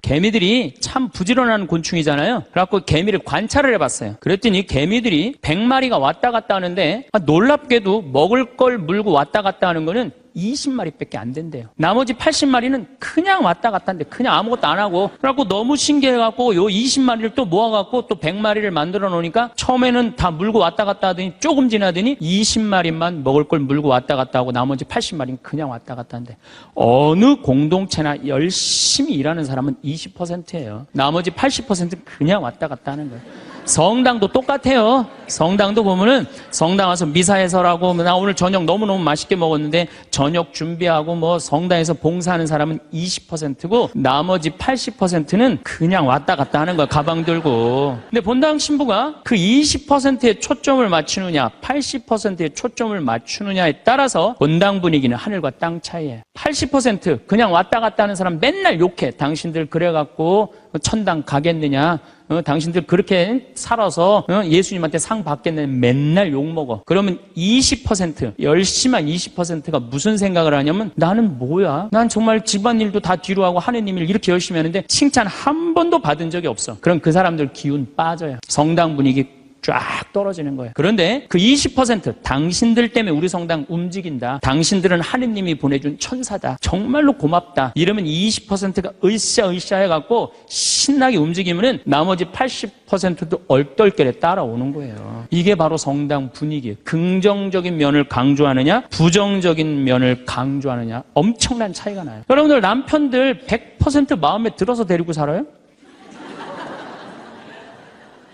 개미들이 참 부지런한 곤충이잖아요. 그래갖고 개미를 관찰을 해봤어요. 그랬더니 개미들이 100마리가 왔다 갔다 하는데 놀랍게도 먹을 걸 물고 왔다 갔다 하는 거는 20마리밖에 안 된대요. 나머지 80마리는 그냥 왔다 갔다 하는데 그냥 아무것도 안 하고, 그래갖고 너무 신기해갖고 요 20마리를 또 모아갖고 또 100마리를 만들어 놓으니까 처음에는 다 물고 왔다 갔다 하더니 조금 지나더니 20마리만 먹을 걸 물고 왔다 갔다 하고 나머지 80마리는 그냥 왔다 갔다 하는데, 어느 공동체나 열심히 일하는 사람은 20%예요. 나머지 80%는 그냥 왔다 갔다 하는 거예요. 성당도 똑같아요. 성당도 보면은 성당 와서 미사해설하고, 나 오늘 저녁 너무너무 맛있게 먹었는데 저녁 준비하고 뭐 성당에서 봉사하는 사람은 20%고 나머지 80%는 그냥 왔다 갔다 하는 거야, 가방 들고. 근데 본당 신부가 그 20%에 초점을 맞추느냐 80%에 초점을 맞추느냐에 따라서 본당 분위기는 하늘과 땅 차이예요. 80% 그냥 왔다 갔다 하는 사람 맨날 욕해. 당신들 그래갖고 천당 가겠느냐, 당신들 그렇게 살아서 예수님한테 상 받겠느냐, 맨날 욕먹어. 그러면 20%, 열심한 20%가 무슨 생각을 하냐면, 나는 뭐야? 난 정말 집안일도 다 뒤로 하고 하느님 일 이렇게 열심히 하는데 칭찬 한 번도 받은 적이 없어. 그럼 그 사람들 기운 빠져요. 성당 분위기 쫙 떨어지는 거예요. 그런데 그 20%, 당신들 때문에 우리 성당 움직인다, 당신들은 하느님이 보내준 천사다, 정말로 고맙다, 이러면 20%가 으쌰으쌰 해갖고 신나게 움직이면은 나머지 80%도 얼떨결에 따라오는 거예요. 이게 바로 성당 분위기예요. 긍정적인 면을 강조하느냐 부정적인 면을 강조하느냐 엄청난 차이가 나요. 여러분들 남편들 100% 마음에 들어서 데리고 살아요?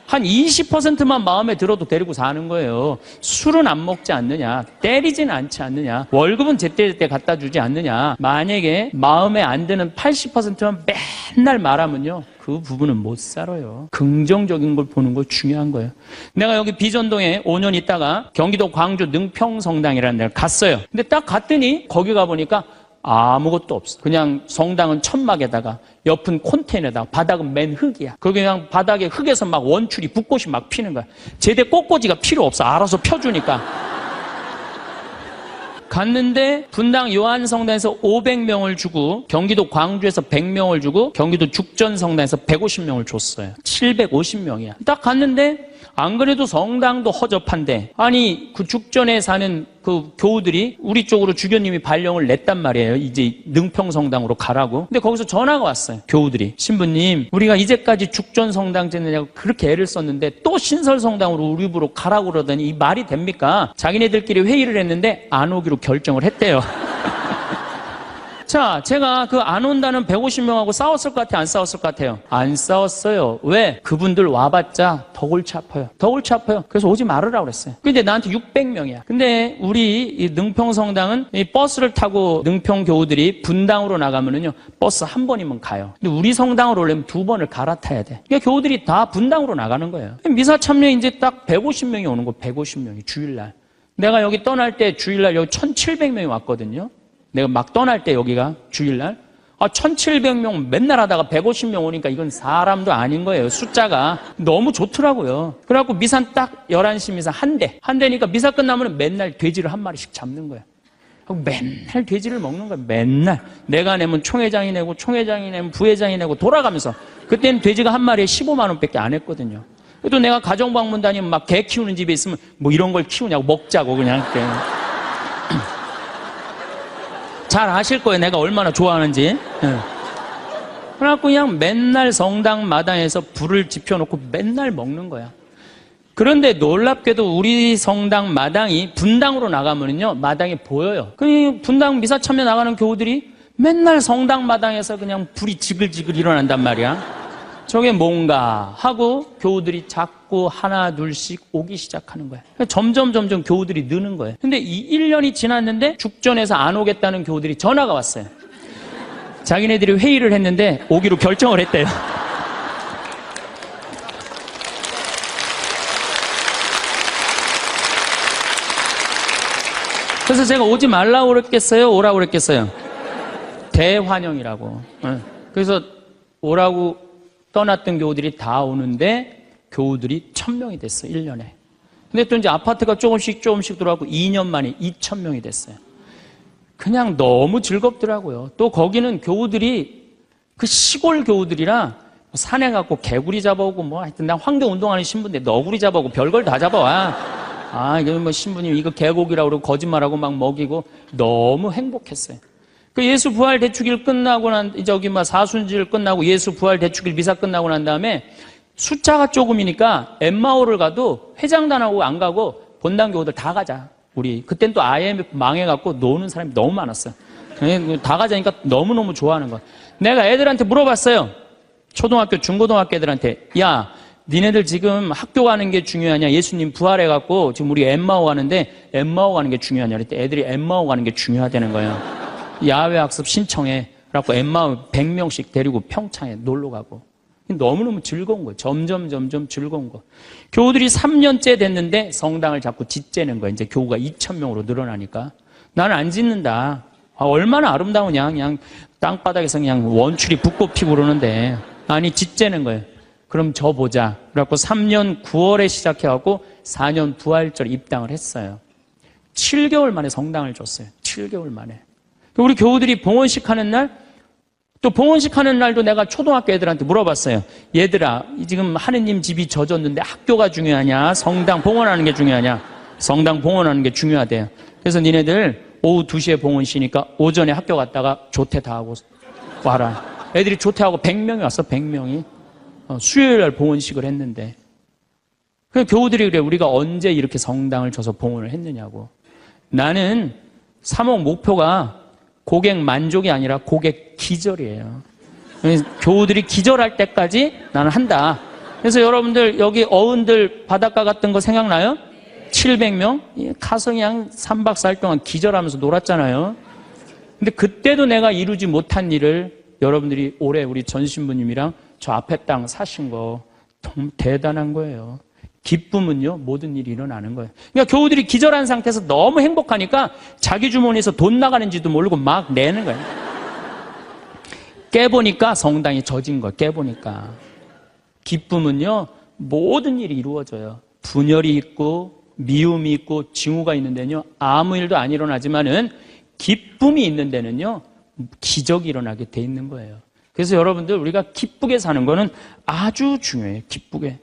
한 20%만 마음에 들어도 데리고 사는 거예요. 술은 안 먹지 않느냐, 때리지는 않지 않느냐, 월급은 제때제때 갖다 주지 않느냐. 만약에 마음에 안 드는 80%만 맨날 말하면요, 그 부분은 못 살아요. 긍정적인 걸 보는 거 중요한 거예요. 내가 여기 비전동에 5년 있다가 경기도 광주 능평성당이라는 데를 갔어요. 근데 딱 갔더니 거기 가보니까 아무것도 없어. 그냥 성당은 천막에다가 옆은 콘테이너에다가 바닥은 맨 흙이야. 거기 그냥 바닥에 흙에서 막 원추리 붓꽃이 막 피는 거야. 제대 꽃꽂이가 필요 없어. 알아서 펴주니까. 갔는데 분당 요한성당에서 500명을 주고 경기도 광주에서 100명을 주고 경기도 죽전성당에서 150명을 줬어요. 750명이야. 딱 갔는데 안 그래도 성당도 허접한데, 아니 그 죽전에 사는 그 교우들이 우리 쪽으로 주교님이 발령을 냈단 말이에요. 이제 능평성당으로 가라고. 근데 거기서 전화가 왔어요. 교우들이, 신부님 우리가 이제까지 죽전성당 짓느냐고 그렇게 애를 썼는데 또 신설성당으로 우리 집으로 가라고 그러더니 이 말이 됩니까? 자기네들끼리 회의를 했는데 안 오기로 결정을 했대요. 자, 제가 그 안 온다는 150명하고 싸웠을 것 같아요? 안 싸웠을 것 같아요? 안 싸웠어요. 왜? 그분들 와봤자 더 골치 아파요. 더 골치 아파요. 그래서 오지 말으라고 그랬어요. 근데 나한테 600명이야. 근데 우리 이 능평성당은 이 버스를 타고 능평 교우들이 분당으로 나가면은요, 버스 한 번이면 가요. 근데 우리 성당으로 오려면 2번을 갈아타야 돼. 그러니까 교우들이 다 분당으로 나가는 거예요. 미사 참여 이제 딱 150명이 오는 거, 150명이 주일날. 내가 여기 떠날 때 주일날 여기 1700명이 왔거든요. 내가 막 떠날 때 여기가 주일날 1700명 맨날 하다가 150명 오니까 이건 사람도 아닌 거예요. 숫자가 너무 좋더라고요. 그래갖고 미사 딱 11시 미사 한 대니까 미사 끝나면 맨날 돼지를 한 마리씩 잡는 거예요. 맨날 돼지를 먹는 거예요. 맨날 내가 내면 총회장이 내고, 총회장이 내면 부회장이 내고 돌아가면서. 그때는 돼지가 한 마리에 15만 원밖에 안 했거든요. 또 내가 가정방문 다니면 막 개 키우는 집에 있으면 뭐 이런 걸 키우냐고, 먹자고 그냥. 잘 아실 거예요. 내가 얼마나 좋아하는지. 그래갖고 그냥 맨날 성당 마당에서 불을 지펴놓고 맨날 먹는 거야. 그런데 놀랍게도 우리 성당 마당이 분당으로 나가면은요, 마당이 보여요. 그 분당 미사 참여 나가는 교우들이 맨날 성당 마당에서 그냥 불이 지글지글 일어난단 말이야. 저게 뭔가 하고 교우들이 자꾸 하나 둘씩 오기 시작하는 거야. 점점 교우들이 느는 거예요. 근데 이 1년이 지났는데 죽전에서 안 오겠다는 교우들이 전화가 왔어요. 자기네들이 회의를 했는데 오기로 결정을 했대요. 그래서 제가 오지 말라고 그랬겠어요? 오라고 그랬겠어요? 대환영이라고. 그래서 오라고 떠났던 교우들이 다 오는데 교우들이 1000명이 됐어요. 1년에. 근데 또 이제 아파트가 조금씩 들어가고 2년 만에 2000명이 됐어요. 그냥 너무 즐겁더라고요. 또 거기는 교우들이 그 시골 교우들이라 산에 가고 개구리 잡아오고 뭐 하여튼 난 환경 운동하는 신부인데 너구리 잡아오고 별걸 다 잡아와. 이거 뭐 신부님 이거 개고기라고 그러고 거짓말하고 막 먹이고 너무 행복했어요. 그 예수 부활 대축일 끝나고 사순절 끝나고 예수 부활 대축일 미사 끝나고 난 다음에 숫자가 조금이니까 엠마오를 가도 회장단하고 안 가고 본당 교우들 다 가자. 우리 그땐 또 IMF 망해갖고 노는 사람이 너무 많았어요. 다 가자니까 너무너무 좋아하는 거야. 내가 애들한테 물어봤어요. 초등학교, 중고등학교 애들한테 야, 니네들 지금 학교 가는 게 중요하냐? 예수님 부활해갖고 지금 우리 엠마오 가는데 엠마오 가는 게 중요하냐? 그랬더니 애들이 엠마오 가는 게 중요하다는 거예요. 야외 학습 신청해. 그래갖고 엠마오 100명씩 데리고 평창에 놀러 가고. 너무너무 즐거운 거예요. 점점 즐거운 거. 교우들이 3년째 됐는데 성당을 자꾸 짓재는 거예요. 이제 교우가 2,000명으로 늘어나니까. 나는 안 짓는다. 얼마나 아름다우냐. 그냥 땅바닥에서 그냥 원추리 붓고 피고 그러는데. 아니, 짓재는 거예요. 그럼 저 보자. 그래갖고 3년 9월에 시작해갖고 4년 부활절 입당을 했어요. 7개월 만에 성당을 줬어요. 7개월 만에. 우리 교우들이 봉헌식 하는 날, 또 봉헌식 하는 날도 내가 초등학교 애들한테 물어봤어요. 얘들아, 지금 하느님 집이 젖었는데 학교가 중요하냐? 성당 봉헌하는 게 중요하냐? 성당 봉헌하는 게 중요하대요. 그래서 니네들 오후 2시에 봉헌시니까 오전에 학교 갔다가 조퇴 다 하고 와라. 애들이 조퇴하고 100명이 왔어, 100명이. 수요일 날 봉헌식을 했는데. 그냥 교우들이 그래, 우리가 언제 이렇게 성당을 줘서 봉헌을 했느냐고. 나는 3억 목표가 고객 만족이 아니라 고객 기절이에요. 교우들이 기절할 때까지 나는 한다. 그래서 여러분들 여기 어른들 바닷가 갔던 거 생각나요? 700명? 가서 그냥 3박 4일 동안 기절하면서 놀았잖아요. 근데 그때도 내가 이루지 못한 일을 여러분들이 올해 우리 전 신부님이랑 저 앞에 땅 사신 거 너무 대단한 거예요. 기쁨은요, 모든 일이 일어나는 거예요. 그러니까 교우들이 기절한 상태에서 너무 행복하니까 자기 주머니에서 돈 나가는지도 모르고 막 내는 거예요. 깨보니까 성당이 젖은 거예요. 깨보니까. 기쁨은요, 모든 일이 이루어져요. 분열이 있고 미움이 있고 징후가 있는 데는요, 아무 일도 안 일어나지만은 기쁨이 있는 데는요, 기적이 일어나게 돼 있는 거예요. 그래서 여러분들 우리가 기쁘게 사는 거는 아주 중요해요. 기쁘게.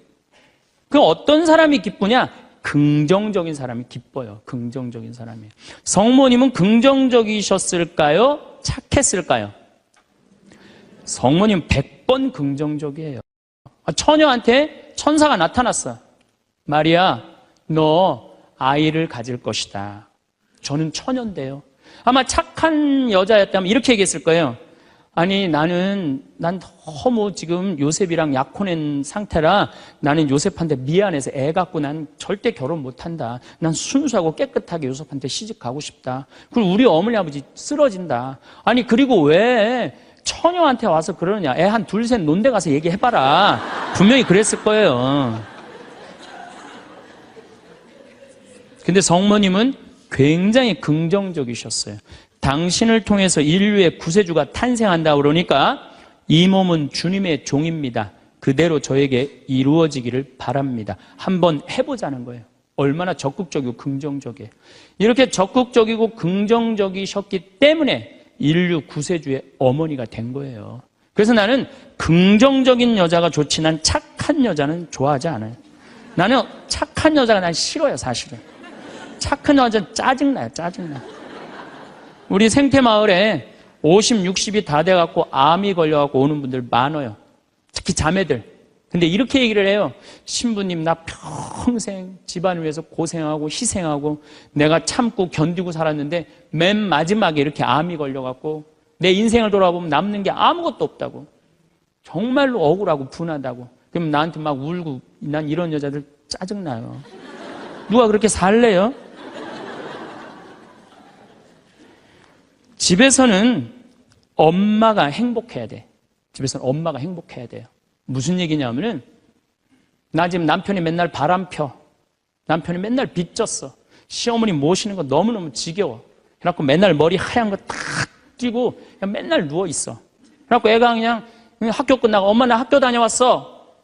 그 어떤 사람이 기쁘냐? 긍정적인 사람이 기뻐요. 긍정적인 사람이. 성모님은 긍정적이셨을까요? 착했을까요? 성모님 100번 긍정적이에요. 처녀한테 천사가 나타났어. 마리아, 너 아이를 가질 것이다. 저는 처녀인데요. 아마 착한 여자였다면 이렇게 얘기했을 거예요. 아니, 난 너무 지금 요셉이랑 약혼한 상태라 나는 요셉한테 미안해서 애 갖고 난 절대 결혼 못 한다. 난 순수하고 깨끗하게 요셉한테 시집 가고 싶다. 그리고 우리 어머니 아버지 쓰러진다. 아니, 그리고 왜 처녀한테 와서 그러느냐. 애 한 둘, 셋 논데 가서 얘기해봐라. 분명히 그랬을 거예요. 근데 성모님은 굉장히 긍정적이셨어요. 당신을 통해서 인류의 구세주가 탄생한다 그러니까 이 몸은 주님의 종입니다. 그대로 저에게 이루어지기를 바랍니다. 한번 해보자는 거예요. 얼마나 적극적이고 긍정적이에요. 이렇게 적극적이고 긍정적이셨기 때문에 인류 구세주의 어머니가 된 거예요. 그래서 나는 긍정적인 여자가 좋지 난 착한 여자는 좋아하지 않아요. 나는 착한 여자가 난 싫어요, 사실은. 착한 여자는 짜증나요, 짜증나. 우리 생태마을에 50, 60이 다 돼갖고 암이 걸려갖고 오는 분들 많아요. 특히 자매들. 근데 이렇게 얘기를 해요. 신부님, 나 평생 집안을 위해서 고생하고 희생하고 내가 참고 견디고 살았는데 맨 마지막에 이렇게 암이 걸려갖고 내 인생을 돌아보면 남는 게 아무것도 없다고. 정말로 억울하고 분하다고. 그럼 나한테 막 울고 난 이런 여자들 짜증나요. 누가 그렇게 살래요? 집에서는 엄마가 행복해야 돼. 집에서는 엄마가 행복해야 돼요. 무슨 얘기냐면은 나 지금 남편이 맨날 바람 펴. 남편이 맨날 빚졌어. 시어머니 모시는 거 너무너무 지겨워. 그래갖고 맨날 머리 하얀 거 탁 띄고 그냥 맨날 누워있어. 그래갖고 애가 그냥 학교 끝나고 엄마 나 학교 다녀왔어.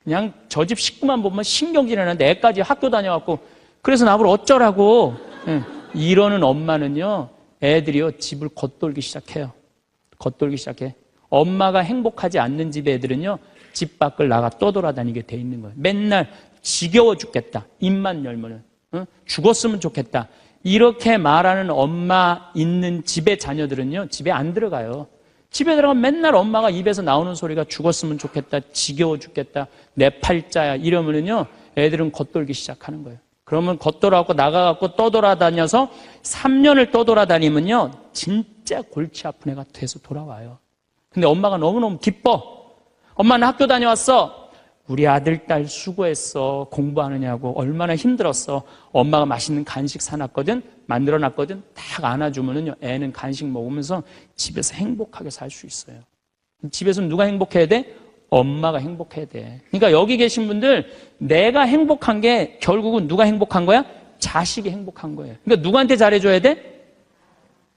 그냥 저 집 식구만 보면 신경질 나는데 애까지 학교 다녀왔고 그래서 나보고 어쩌라고. 이러는 엄마는요. 애들이요, 집을 겉돌기 시작해요. 겉돌기 시작해. 엄마가 행복하지 않는 집 애들은요, 집 밖을 나가 떠돌아다니게 돼 있는 거예요. 맨날 지겨워 죽겠다. 입만 열면은. 죽었으면 좋겠다. 이렇게 말하는 엄마 있는 집의 자녀들은요, 집에 안 들어가요. 집에 들어가면 맨날 엄마가 입에서 나오는 소리가 죽었으면 좋겠다, 지겨워 죽겠다, 내 팔자야 이러면은요, 애들은 겉돌기 시작하는 거예요. 그러면 겉돌아갖고 나가갖고 떠돌아다녀서 3년을 떠돌아다니면요, 진짜 골치 아픈 애가 돼서 돌아와요. 근데 엄마가 너무너무 기뻐. 엄마는 학교 다녀왔어. 우리 아들, 딸 수고했어. 공부하느냐고 얼마나 힘들었어. 엄마가 맛있는 간식 사놨거든, 만들어놨거든. 딱 안아주면은요, 애는 간식 먹으면서 집에서 행복하게 살 수 있어요. 집에서 누가 행복해야 돼? 엄마가 행복해야 돼. 그러니까 여기 계신 분들, 내가 행복한 게 결국은 누가 행복한 거야? 자식이 행복한 거예요. 그러니까 누구한테 잘해줘야 돼?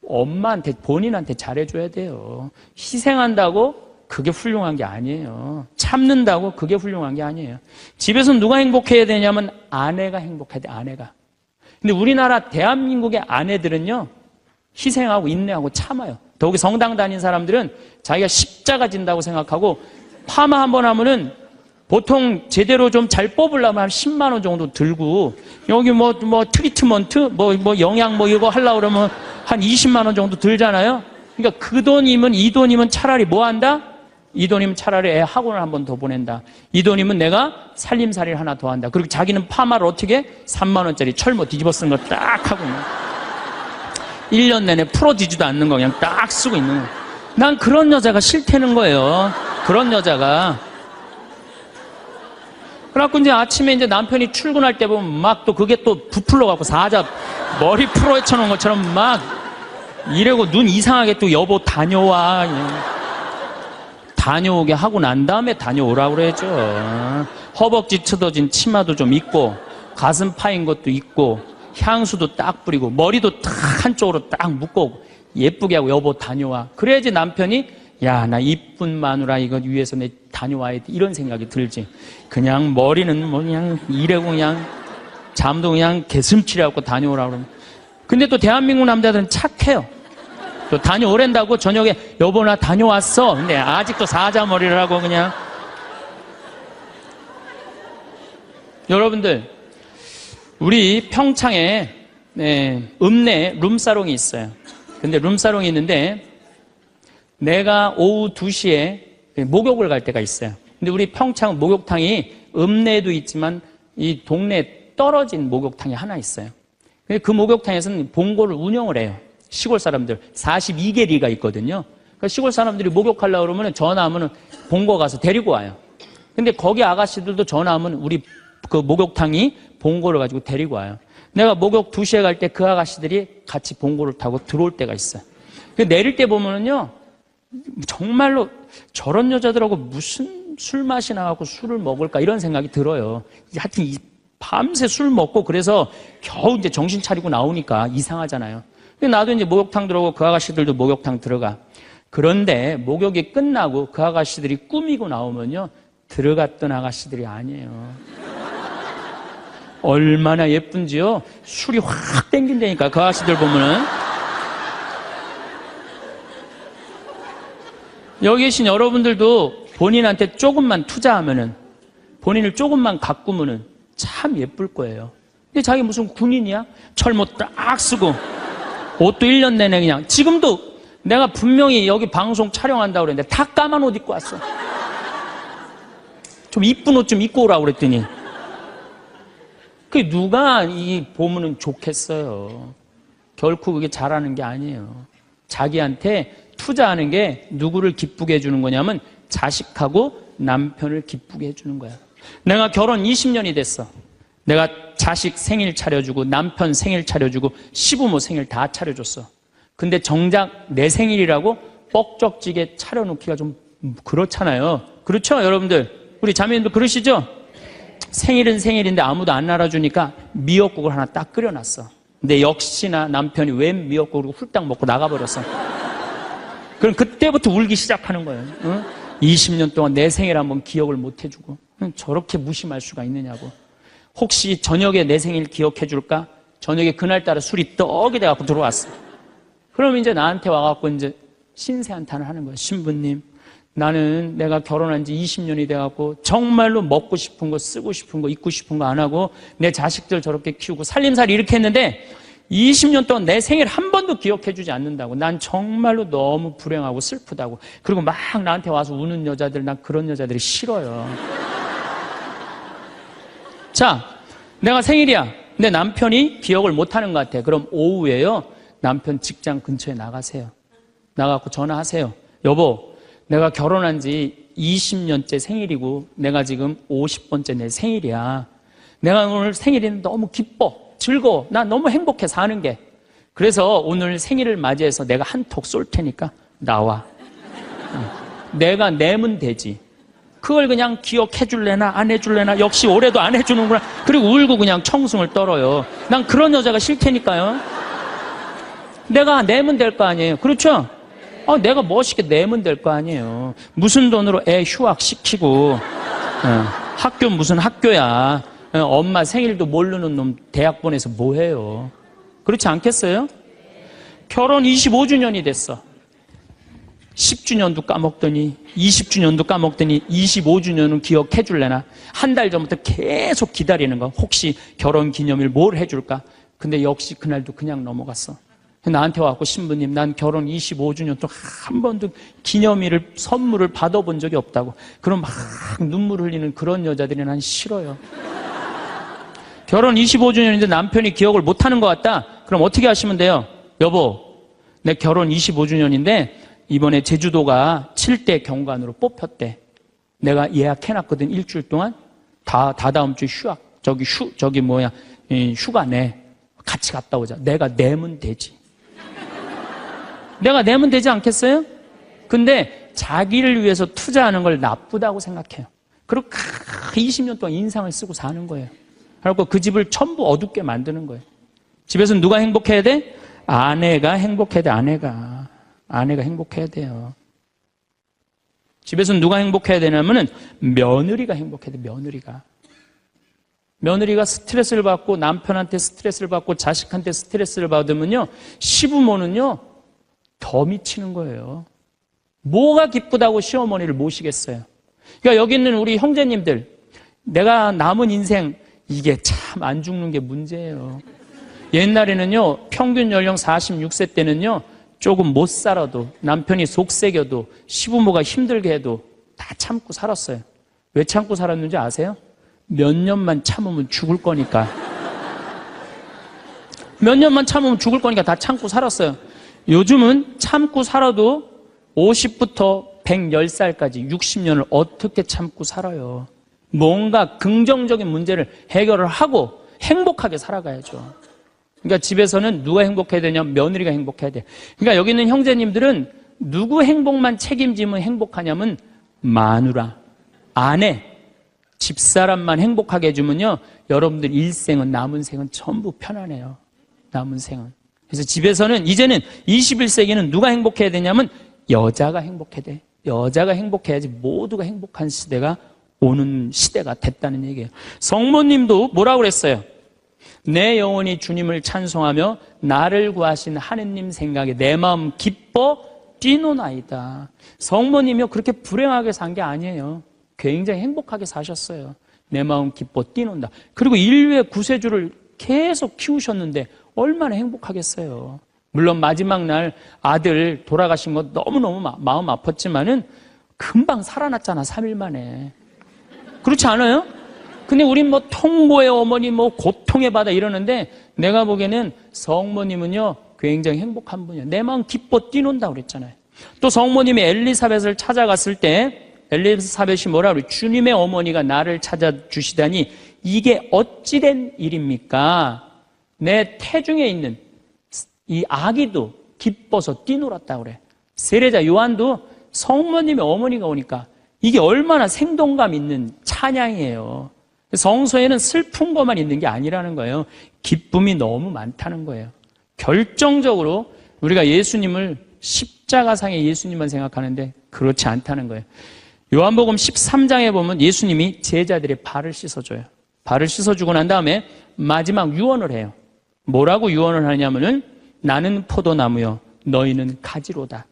엄마한테, 본인한테 잘해줘야 돼요. 희생한다고 그게 훌륭한 게 아니에요. 참는다고 그게 훌륭한 게 아니에요. 집에서 누가 행복해야 되냐면 아내가 행복해야 돼, 아내가. 근데 우리나라 대한민국의 아내들은요, 희생하고 인내하고 참아요. 더욱이 성당 다닌 사람들은 자기가 십자가 진다고 생각하고 파마 한번 하면은 보통 제대로 좀 잘 뽑으려면 한 10만 원 정도 들고, 여기 뭐 트리트먼트, 영양 이거 하려고 그러면 한 20만 원 정도 들잖아요. 그러니까 그 돈이면, 이 돈이면 차라리 뭐 한다? 이 돈이면 차라리 애 학원을 한 번 더 보낸다. 이 돈이면 내가 살림살이를 하나 더 한다. 그리고 자기는 파마를 어떻게? 3만 원짜리 철모 뒤집어 쓴 거 딱 하고 있는 1년 내내 풀어지지도 않는 거 그냥 딱 쓰고 있는 거. 난 그런 여자가 싫다는 거예요. 그런 여자가. 그래갖고 이제 아침에 이제 남편이 출근할 때 보면 막 또 그게 또 부풀러갖고 사자 머리 풀어헤쳐놓은 것처럼 막 이래고 눈 이상하게 또 여보 다녀와. 다녀오게 하고 난 다음에 다녀오라고 그래야죠. 허벅지 뜯어진 치마도 좀 입고, 가슴 파인 것도 입고, 향수도 딱 뿌리고, 머리도 딱 한쪽으로 딱 묶고, 예쁘게 하고 여보 다녀와. 그래야지 남편이 야, 나 이쁜 마누라 이거 위해서 내 다녀와야 돼. 이런 생각이 들지. 그냥 머리는 뭐 그냥 이래고 그냥 잠도 그냥 개슴치레하고 다녀오라고 그러면. 근데 또 대한민국 남자들은 착해요. 또 다녀오랜다고 저녁에 여보 나 다녀왔어. 근데 아직도 사자머리를 하고 그냥. 여러분들, 우리 평창에 읍내에 룸사롱이 있어요. 근데 룸사롱이 있는데 내가 오후 2시에 목욕을 갈 때가 있어요. 근데 우리 평창 목욕탕이 읍내에도 있지만 이 동네에 떨어진 목욕탕이 하나 있어요. 그 목욕탕에서는 봉고를 운영을 해요. 시골 사람들 42개리가 있거든요. 그러니까 시골 사람들이 목욕하려고 그러면 전화하면 봉고 가서 데리고 와요. 근데 거기 아가씨들도 전화하면 우리 그 목욕탕이 봉고를 가지고 데리고 와요. 내가 목욕 2시에 갈 때 그 아가씨들이 같이 봉고를 타고 들어올 때가 있어요. 내릴 때 보면은요, 정말로 저런 여자들하고 무슨 술 마시나 하고 술을 먹을까 이런 생각이 들어요. 하여튼 밤새 술 먹고 그래서 겨우 이제 정신 차리고 나오니까 이상하잖아요. 근데 나도 이제 목욕탕 들어오고 그 아가씨들도 목욕탕 들어가. 그런데 목욕이 끝나고 그 아가씨들이 꾸미고 나오면요, 들어갔던 아가씨들이 아니에요. 얼마나 예쁜지요. 술이 확 땡긴다니까 그 아가씨들 보면은. 여기 계신 여러분들도 본인한테 조금만 투자하면은, 본인을 조금만 가꾸면은 참 예쁠 거예요. 근데 자기 무슨 군인이야? 철모 딱 쓰고 옷도 1년 내내 그냥. 지금도 내가 분명히 여기 방송 촬영한다고 그랬는데 다 까만 옷 입고 왔어. 좀 이쁜 옷 좀 입고 오라고 그랬더니. 그게 누가 이 보면은 좋겠어요. 결코 그게 잘하는 게 아니에요. 자기한테 투자하는 게 누구를 기쁘게 해주는 거냐면 자식하고 남편을 기쁘게 해주는 거야. 내가 결혼 20년이 됐어. 내가 자식 생일 차려주고 남편 생일 차려주고 시부모 생일 다 차려줬어. 근데 정작 내 생일이라고 뻑적지게 차려놓기가 좀 그렇잖아요. 그렇죠 여러분들? 우리 자매님도 그러시죠? 생일은 생일인데 아무도 안 알아주니까 미역국을 하나 딱 끓여놨어. 근데 역시나 남편이 웬 미역국을 훌딱 먹고 나가버렸어. 그럼 그때부터 울기 시작하는 거예요. 응? 20년 동안 내 생일 한번 기억을 못 해주고. 저렇게 무심할 수가 있느냐고. 혹시 저녁에 내 생일 기억해 줄까? 저녁에 그날따라 술이 떡이 돼갖고 들어왔어. 그럼 이제 나한테 와갖고 이제 신세 한탄을 하는 거예요. 신부님, 나는 내가 결혼한 지 20년이 돼갖고 정말로 먹고 싶은 거, 쓰고 싶은 거, 입고 싶은 거 안 하고 내 자식들 저렇게 키우고 살림살이 이렇게 했는데 20년 동안 내 생일 한 번도 기억해주지 않는다고. 난 정말로 너무 불행하고 슬프다고. 그리고 막 나한테 와서 우는 여자들, 난 그런 여자들이 싫어요. 자, 내가 생일이야. 내 남편이 기억을 못하는 것 같아. 그럼 오후에요, 남편 직장 근처에 나가세요. 나가고 전화하세요. 여보, 내가 결혼한 지 20년째 생일이고 내가 지금 50번째 내 생일이야. 내가 오늘 생일이 너무 기뻐, 즐거워. 나 너무 행복해 사는 게. 그래서 오늘 생일을 맞이해서 내가 한턱 쏠 테니까 나와. 내가 내면 되지. 그걸 그냥 기억해 줄래나 안 해줄래나, 역시 올해도 안 해주는구나. 그리고 울고 그냥 청승을 떨어요. 난 그런 여자가 싫다니까요. 내가 내면 될 거 아니에요. 그렇죠? 내가 멋있게 내면 될 거 아니에요. 무슨 돈으로 애 휴학시키고, 학교 무슨 학교야. 엄마 생일도 모르는 놈 대학 보내서 뭐 해요? 그렇지 않겠어요? 결혼 25주년이 됐어. 10주년도 까먹더니 20주년도 까먹더니 25주년은 기억해 줄래나? 한 달 전부터 계속 기다리는 거. 혹시 결혼 기념일 뭘 해줄까? 근데 역시 그날도 그냥 넘어갔어. 나한테 와갖고, 신부님, 난 결혼 25주년 동안 한 번도 기념일을, 선물을 받아본 적이 없다고. 그럼 막 눈물 흘리는 그런 여자들이 난 싫어요. 결혼 25주년인데 남편이 기억을 못하는 것 같다? 그럼 어떻게 하시면 돼요? 여보, 내 결혼 25주년인데 이번에 제주도가 7대 경관으로 뽑혔대. 내가 예약해놨거든. 일주일 동안. 다다음 주 휴가 내. 같이 갔다 오자. 내가 내면 되지. 내가 내면 되지 않겠어요? 근데 자기를 위해서 투자하는 걸 나쁘다고 생각해요. 그리고 20년 동안 인상을 쓰고 사는 거예요. 그리고 그 집을 전부 어둡게 만드는 거예요. 집에서 누가 행복해야 돼? 아내가 행복해야 돼. 아내가 행복해야 돼요. 집에서 누가 행복해야 되냐면은 며느리가 행복해야 돼. 며느리가 스트레스를 받고, 남편한테 스트레스를 받고, 자식한테 스트레스를 받으면요, 시부모는요 더 미치는 거예요. 뭐가 기쁘다고 시어머니를 모시겠어요? 그러니까 여기 있는 우리 형제님들, 내가 남은 인생 이게 참 안 죽는 게 문제예요. 옛날에는요, 평균 연령 46세 때는요, 조금 못 살아도, 남편이 속색여도, 시부모가 힘들게 해도 다 참고 살았어요. 왜 참고 살았는지 아세요? 몇 년만 참으면 죽을 거니까. 몇 년만 참으면 죽을 거니까 다 참고 살았어요. 요즘은 참고 살아도 50부터 110살까지 60년을 어떻게 참고 살아요? 뭔가 긍정적인 문제를 해결을 하고 행복하게 살아가야죠. 그러니까 집에서는 누가 행복해야 되냐? 며느리가 행복해야 돼. 그러니까 여기 있는 형제님들은 누구 행복만 책임지면 행복하냐면 마누라, 아내, 집사람만 행복하게 해주면요, 여러분들 일생은, 남은 생은 전부 편안해요. 남은 생은. 그래서 집에서는 이제는 21세기는 누가 행복해야 되냐면 여자가 행복해야 돼. 여자가 행복해야지 모두가 행복한 시대가 오는 시대가 됐다는 얘기예요. 성모님도 뭐라고 그랬어요? 내 영혼이 주님을 찬송하며 나를 구하신 하느님 생각에 내 마음 기뻐 뛰노나이다. 성모님이요, 그렇게 불행하게 산 게 아니에요. 굉장히 행복하게 사셨어요. 내 마음 기뻐 뛰논다. 그리고 인류의 구세주를 계속 키우셨는데 얼마나 행복하겠어요. 물론 마지막 날 아들 돌아가신 거 너무너무 마음 아팠지만은 금방 살아났잖아, 3일 만에. 그렇지 않아요? 근데 우린 뭐 통고의 어머니, 뭐 고통의 바다 이러는데, 내가 보기에는 성모님은요 굉장히 행복한 분이에요. 내 마음 기뻐 뛰논다고 그랬잖아요. 또 성모님이 엘리사벳을 찾아갔을 때 엘리사벳이 뭐라 그래요? 주님의 어머니가 나를 찾아주시다니 이게 어찌된 일입니까? 내 태중에 있는 이 아기도 기뻐서 뛰놀았다고 그래. 세례자 요한도 성모님의 어머니가 오니까 이게 얼마나 생동감 있는 찬양이에요. 성서에는 슬픈 것만 있는 게 아니라는 거예요. 기쁨이 너무 많다는 거예요. 결정적으로 우리가 예수님을 십자가상의 예수님만 생각하는데 그렇지 않다는 거예요. 요한복음 13장에 보면 예수님이 제자들의 발을 씻어줘요. 발을 씻어주고 난 다음에 마지막 유언을 해요. 뭐라고 유언을 하냐면은 나는 포도나무요 너희는 가지로다.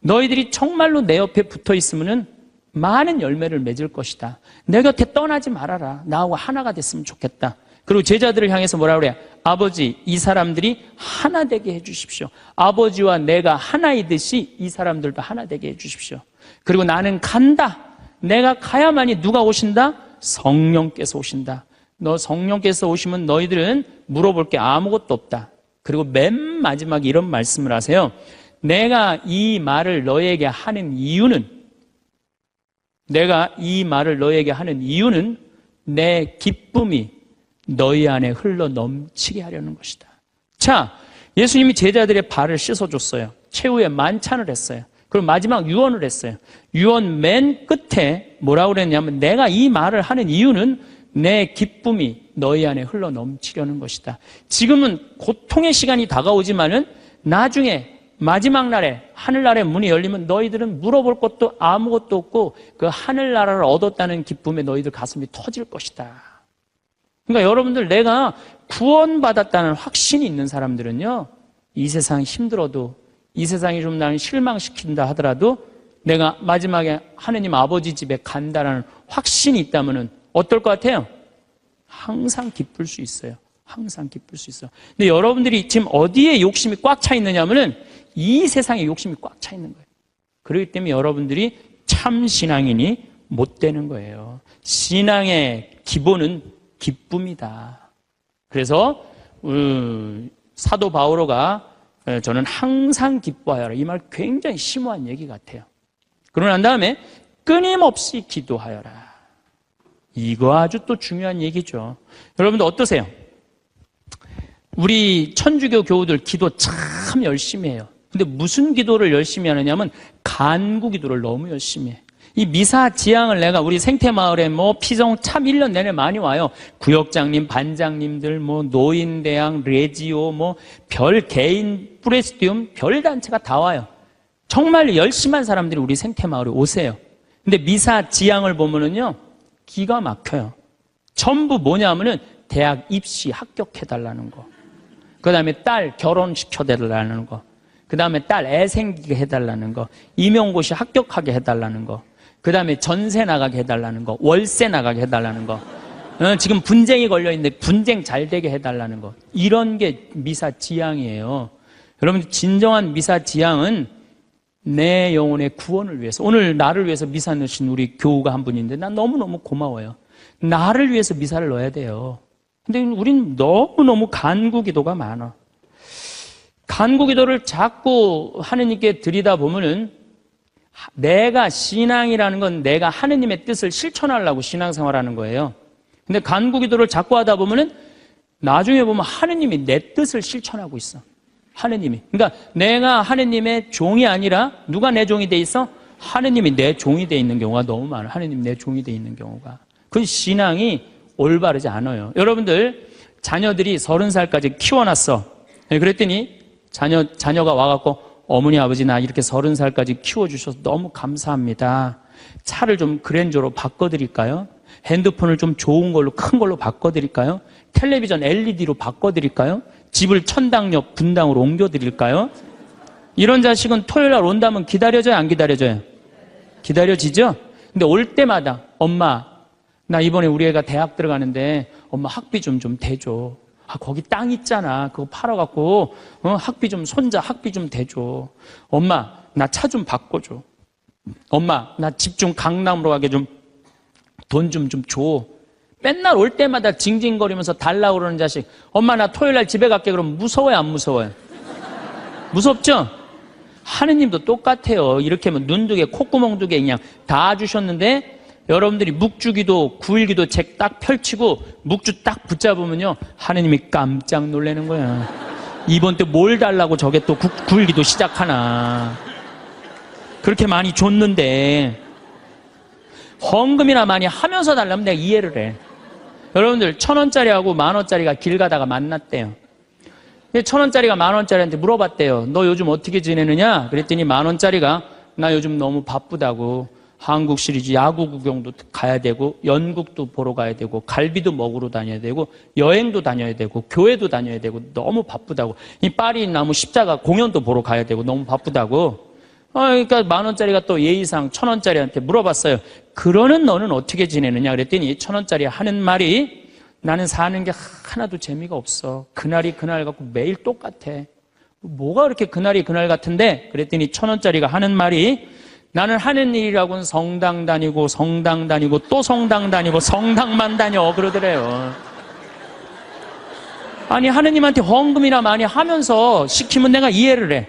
너희들이 정말로 내 옆에 붙어 있으면은 많은 열매를 맺을 것이다. 내 곁에 떠나지 말아라. 나하고 하나가 됐으면 좋겠다. 그리고 제자들을 향해서 뭐라 그래요? 아버지, 이 사람들이 하나 되게 해주십시오. 아버지와 내가 하나이듯이 이 사람들도 하나 되게 해주십시오. 그리고 나는 간다. 내가 가야만이 누가 오신다? 성령께서 오신다. 너 성령께서 오시면 너희들은 물어볼 게 아무것도 없다. 그리고 맨 마지막에 이런 말씀을 하세요. 내가 이 말을 너에게 하는 이유는 내 기쁨이 너희 안에 흘러 넘치게 하려는 것이다. 자, 예수님이 제자들의 발을 씻어줬어요. 최후에 만찬을 했어요. 그리고 마지막 유언을 했어요. 유언 맨 끝에 뭐라고 그랬냐면 내가 이 말을 하는 이유는 내 기쁨이 너희 안에 흘러 넘치려는 것이다. 지금은 고통의 시간이 다가오지만은 나중에 마지막 날에 하늘나라의 문이 열리면 너희들은 물어볼 것도 아무것도 없고 그 하늘나라를 얻었다는 기쁨에 너희들 가슴이 터질 것이다. 그러니까 여러분들 내가 구원받았다는 확신이 있는 사람들은요, 이 세상 힘들어도 이 세상이 좀 나를 실망시킨다 하더라도 내가 마지막에 하느님 아버지 집에 간다라는 확신이 있다면은 어떨 것 같아요? 항상 기쁠 수 있어요. 항상 기쁠 수 있어요. 근데 여러분들이 지금 어디에 욕심이 꽉 차 있느냐면은 이 세상에 욕심이 꽉 차 있는 거예요. 그렇기 때문에 여러분들이 참 신앙인이 못 되는 거예요. 신앙의 기본은 기쁨이다. 그래서 사도 바오로가 저는 항상 기뻐하여라. 이 말 굉장히 심오한 얘기 같아요. 그러고 난 다음에 끊임없이 기도하여라. 이거 아주 또 중요한 얘기죠. 여러분들 어떠세요? 우리 천주교 교우들 기도 참 열심히 해요. 근데 무슨 기도를 열심히 하느냐면 간구 기도를 너무 열심히 해. 이 미사 지향을 내가 우리 생태마을에 피성 참 1년 내내 많이 와요. 구역장님, 반장님들, 노인대학, 레지오, 별 개인, 프레스티움, 별 단체가 다 와요. 정말 열심한 사람들이 우리 생태마을에 오세요. 근데 미사 지향을 보면은요, 기가 막혀요. 전부 뭐냐면은 대학 입시 합격해달라는 거. 그 다음에 딸 결혼시켜달라는 거. 그 다음에 딸 애 생기게 해달라는 거. 임용고시 합격하게 해달라는 거. 그 다음에 전세 나가게 해달라는 거. 월세 나가게 해달라는 거. 지금 분쟁이 걸려있는데 분쟁 잘 되게 해달라는 거. 이런 게 미사 지향이에요. 여러분 진정한 미사 지향은 내 영혼의 구원을 위해서. 오늘 나를 위해서 미사 넣으신 우리 교우가 한 분인데 난 너무너무 고마워요. 나를 위해서 미사를 넣어야 돼요. 근데 우린 너무너무 간구 기도가 많아. 간구 기도를 자꾸 하느님께 드리다 보면은 내가 신앙이라는 건 내가 하느님의 뜻을 실천하려고 신앙생활하는 거예요. 근데 간구 기도를 자꾸 하다 보면은 나중에 보면 하느님이 내 뜻을 실천하고 있어. 하느님이. 그러니까 내가 하느님의 종이 아니라 누가 내 종이 돼 있어? 하느님이 내 종이 돼 있는 경우가 너무 많아. 하느님이 내 종이 돼 있는 경우가. 그 신앙이 올바르지 않아요. 여러분들 자녀들이 30살까지 키워놨어. 그랬더니 자녀가 와갖고 어머니 아버지 나 이렇게 30살까지 키워주셔서 너무 감사합니다. 차를 좀 그랜저로 바꿔드릴까요? 핸드폰을 좀 좋은 걸로 큰 걸로 바꿔드릴까요? 텔레비전 LED로 바꿔드릴까요? 집을 천당역 분당으로 옮겨드릴까요? 이런 자식은 토요일날 온다면 기다려져요? 안 기다려져요? 기다려지죠? 근데 올 때마다 엄마 나 이번에 우리 애가 대학 들어가는데 엄마 학비 좀 대줘. 거기 땅 있잖아. 그거 팔아갖고 학비 좀 손자 학비 좀 대줘. 엄마 나 차 좀 바꿔줘. 엄마 나 집 좀 강남으로 가게 좀 돈 좀 줘. 맨날 올 때마다 징징거리면서 달라고 그러는 자식. 엄마 나 토요일날 집에 갈게. 그럼 무서워요 안 무서워요? 무섭죠? 하느님도 똑같아요. 이렇게 하면 눈 두 개 콧구멍 두 개 그냥 다 주셨는데 여러분들이 묵주기도 9일기도 책 딱 펼치고 묵주 딱 붙잡으면요 하느님이 깜짝 놀라는 거야. 이번 때 뭘 달라고 저게 또 9일기도 시작하나. 그렇게 많이 줬는데 헌금이나 많이 하면서 달라면 내가 이해를 해. 여러분들 1,000원짜리하고 10,000원짜리가 길 가다가 만났대요. 1,000원짜리가 10,000원짜리한테 물어봤대요. 너 요즘 어떻게 지내느냐? 그랬더니 10,000원짜리가 나 요즘 너무 바쁘다고. 한국 시리즈 야구 구경도 가야 되고 연극도 보러 가야 되고 갈비도 먹으러 다녀야 되고 여행도 다녀야 되고 교회도 다녀야 되고 너무 바쁘다고. 이 파리 나무 십자가 공연도 보러 가야 되고 너무 바쁘다고. 그러니까 10,000원짜리가 또 예의상 1,000원짜리한테 물어봤어요. 그러는 너는 어떻게 지내느냐 그랬더니 1,000원짜리 하는 말이 나는 사는 게 하나도 재미가 없어. 그날이 그날 같고 매일 똑같아. 뭐가 그렇게 그날이 그날 같은데? 그랬더니 1,000원짜리가 하는 말이 나는 하는 일이라고는 성당 다니고 또 성당 다니고 성당만 다녀 그러더래요. 아니 하느님한테 헌금이나 많이 하면서 시키면 내가 이해를 해.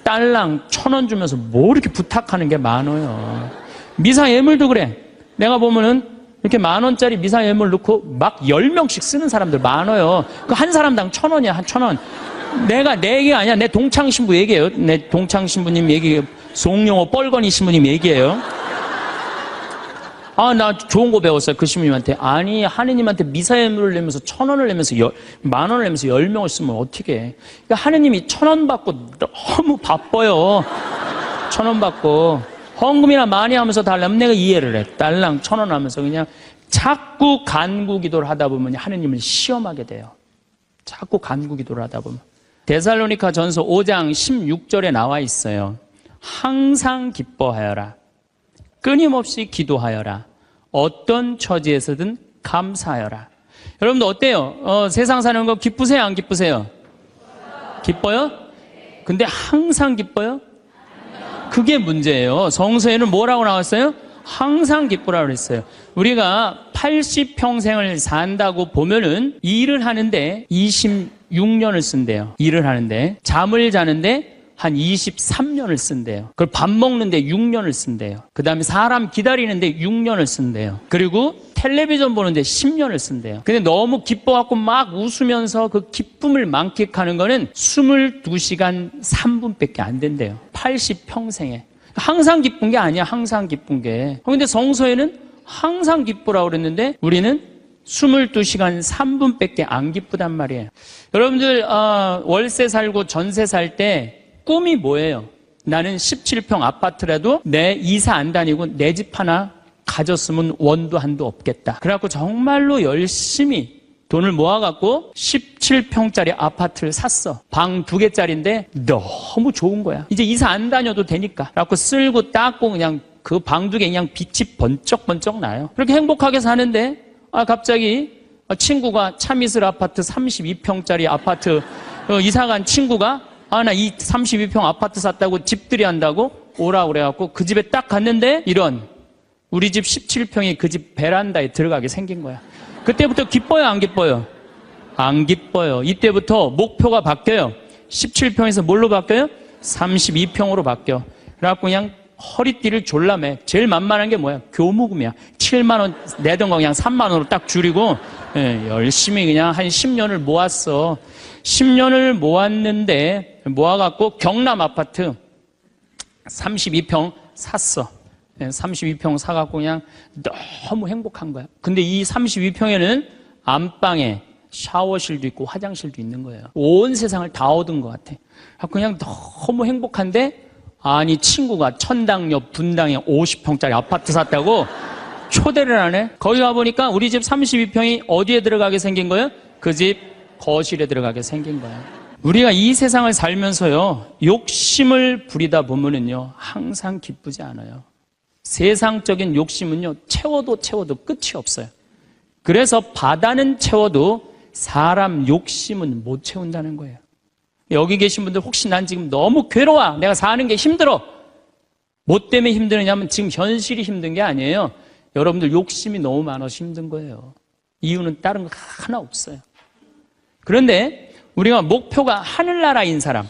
딸랑 1,000원 주면서 뭐 이렇게 부탁하는 게 많아요. 미사 예물도 그래. 내가 보면은 이렇게 10,000원짜리 미사 예물 넣고 막 10명씩 쓰는 사람들 많아요. 그 한 사람당 1,000원이야, 한 1,000원. 내 얘기가 아니야. 내 동창 신부 얘기예요. 내 동창 신부님 얘기예요. 송영호 뻘건이 신부님 얘기예요. 나 좋은 거 배웠어요. 그 신부님한테. 아니, 하느님한테 미사 예물을 내면서 1,000원을 내면서 10,000원을 내면서 10명을 쓰면 어떻게 해. 그러니까 하느님이 1,000원 받고 너무 바빠요. 1,000원 받고. 헌금이나 많이 하면서 달라면 내가 이해를 해. 딸랑 1,000원 하면서 그냥 자꾸 간구 기도를 하다 보면 하느님을 시험하게 돼요. 자꾸 간구 기도를 하다 보면. 데살로니가 전서 5장 16절에 나와 있어요. 항상 기뻐하여라. 끊임없이 기도하여라. 어떤 처지에서든 감사하여라. 여러분들 어때요? 세상 사는 거 기쁘세요? 안 기쁘세요? 기뻐요? 근데 항상 기뻐요? 그게 문제예요. 성서에는 뭐라고 나왔어요? 항상 기쁘라고 그랬어요. 우리가 80평생을 산다고 보면은 일을 하는데 26년을 쓴대요. 일을 하는데 잠을 자는데 한 23년을 쓴대요. 그걸 밥 먹는데 6년을 쓴대요. 그 다음에 사람 기다리는데 6년을 쓴대요. 그리고 텔레비전 보는데 10년을 쓴대요. 근데 너무 기뻐갖고 막 웃으면서 그 기쁨을 만끽하는 거는 22시간 3분밖에 안 된대요. 80평생에. 항상 기쁜 게 아니야, 항상 기쁜 게. 근데 성서에는 항상 기쁘라고 그랬는데 우리는 22시간 3분밖에 안 기쁘단 말이에요. 여러분들 월세 살고 전세 살 때 꿈이 뭐예요? 나는 17평 아파트라도 내 이사 안 다니고 내 집 하나 가졌으면 원도 한도 없겠다. 그래갖고 정말로 열심히 돈을 모아갖고 17평짜리 아파트를 샀어. 방 2개짜리인데 너무 좋은 거야. 이제 이사 안 다녀도 되니까. 그래갖고 쓸고 닦고 그냥 그 방 2개 그냥 빛이 번쩍번쩍 나요. 그렇게 행복하게 사는데 갑자기 친구가 차미슬 아파트 32평짜리 아파트 이사간 친구가 나 이 32평 아파트 샀다고 집들이 한다고 오라고 그래갖고 그 집에 딱 갔는데 우리 집 17평이 그 집 베란다에 들어가게 생긴 거야. 그때부터 기뻐요, 안 기뻐요? 안 기뻐요. 이때부터 목표가 바뀌어요. 17평에서 뭘로 바뀌어요? 32평으로 바뀌어. 그래갖고 그냥 허리띠를 졸라매. 제일 만만한 게 뭐야? 교무금이야. 7만 원 내던 거 그냥 3만 원으로 딱 줄이고 열심히 그냥 한 10년을 모았어. 10년을 모았는데 모아갖고 경남 아파트 32평 샀어. 32평 사갖고 그냥 너무 행복한 거야. 근데 이 32평에는 안방에 샤워실도 있고 화장실도 있는 거예요. 온 세상을 다 얻은 것 같아. 그냥 너무 행복한데 아니 친구가 천당역 분당에 50평짜리 아파트 샀다고 초대를 하네. 거기 가보니까 우리 집 32평이 어디에 들어가게 생긴 거예요? 그 집 거실에 들어가게 생긴 거예요. 우리가 이 세상을 살면서요 욕심을 부리다 보면은요 항상 기쁘지 않아요. 세상적인 욕심은요 채워도 끝이 없어요. 그래서 바다는 채워도 사람 욕심은 못 채운다는 거예요. 여기 계신 분들 혹시 난 지금 너무 괴로워, 내가 사는 게 힘들어, 뭐 때문에 힘드느냐면 지금 현실이 힘든 게 아니에요. 여러분들 욕심이 너무 많아서 힘든 거예요. 이유는 다른 거 하나 없어요. 그런데 우리가 목표가 하늘나라인 사람,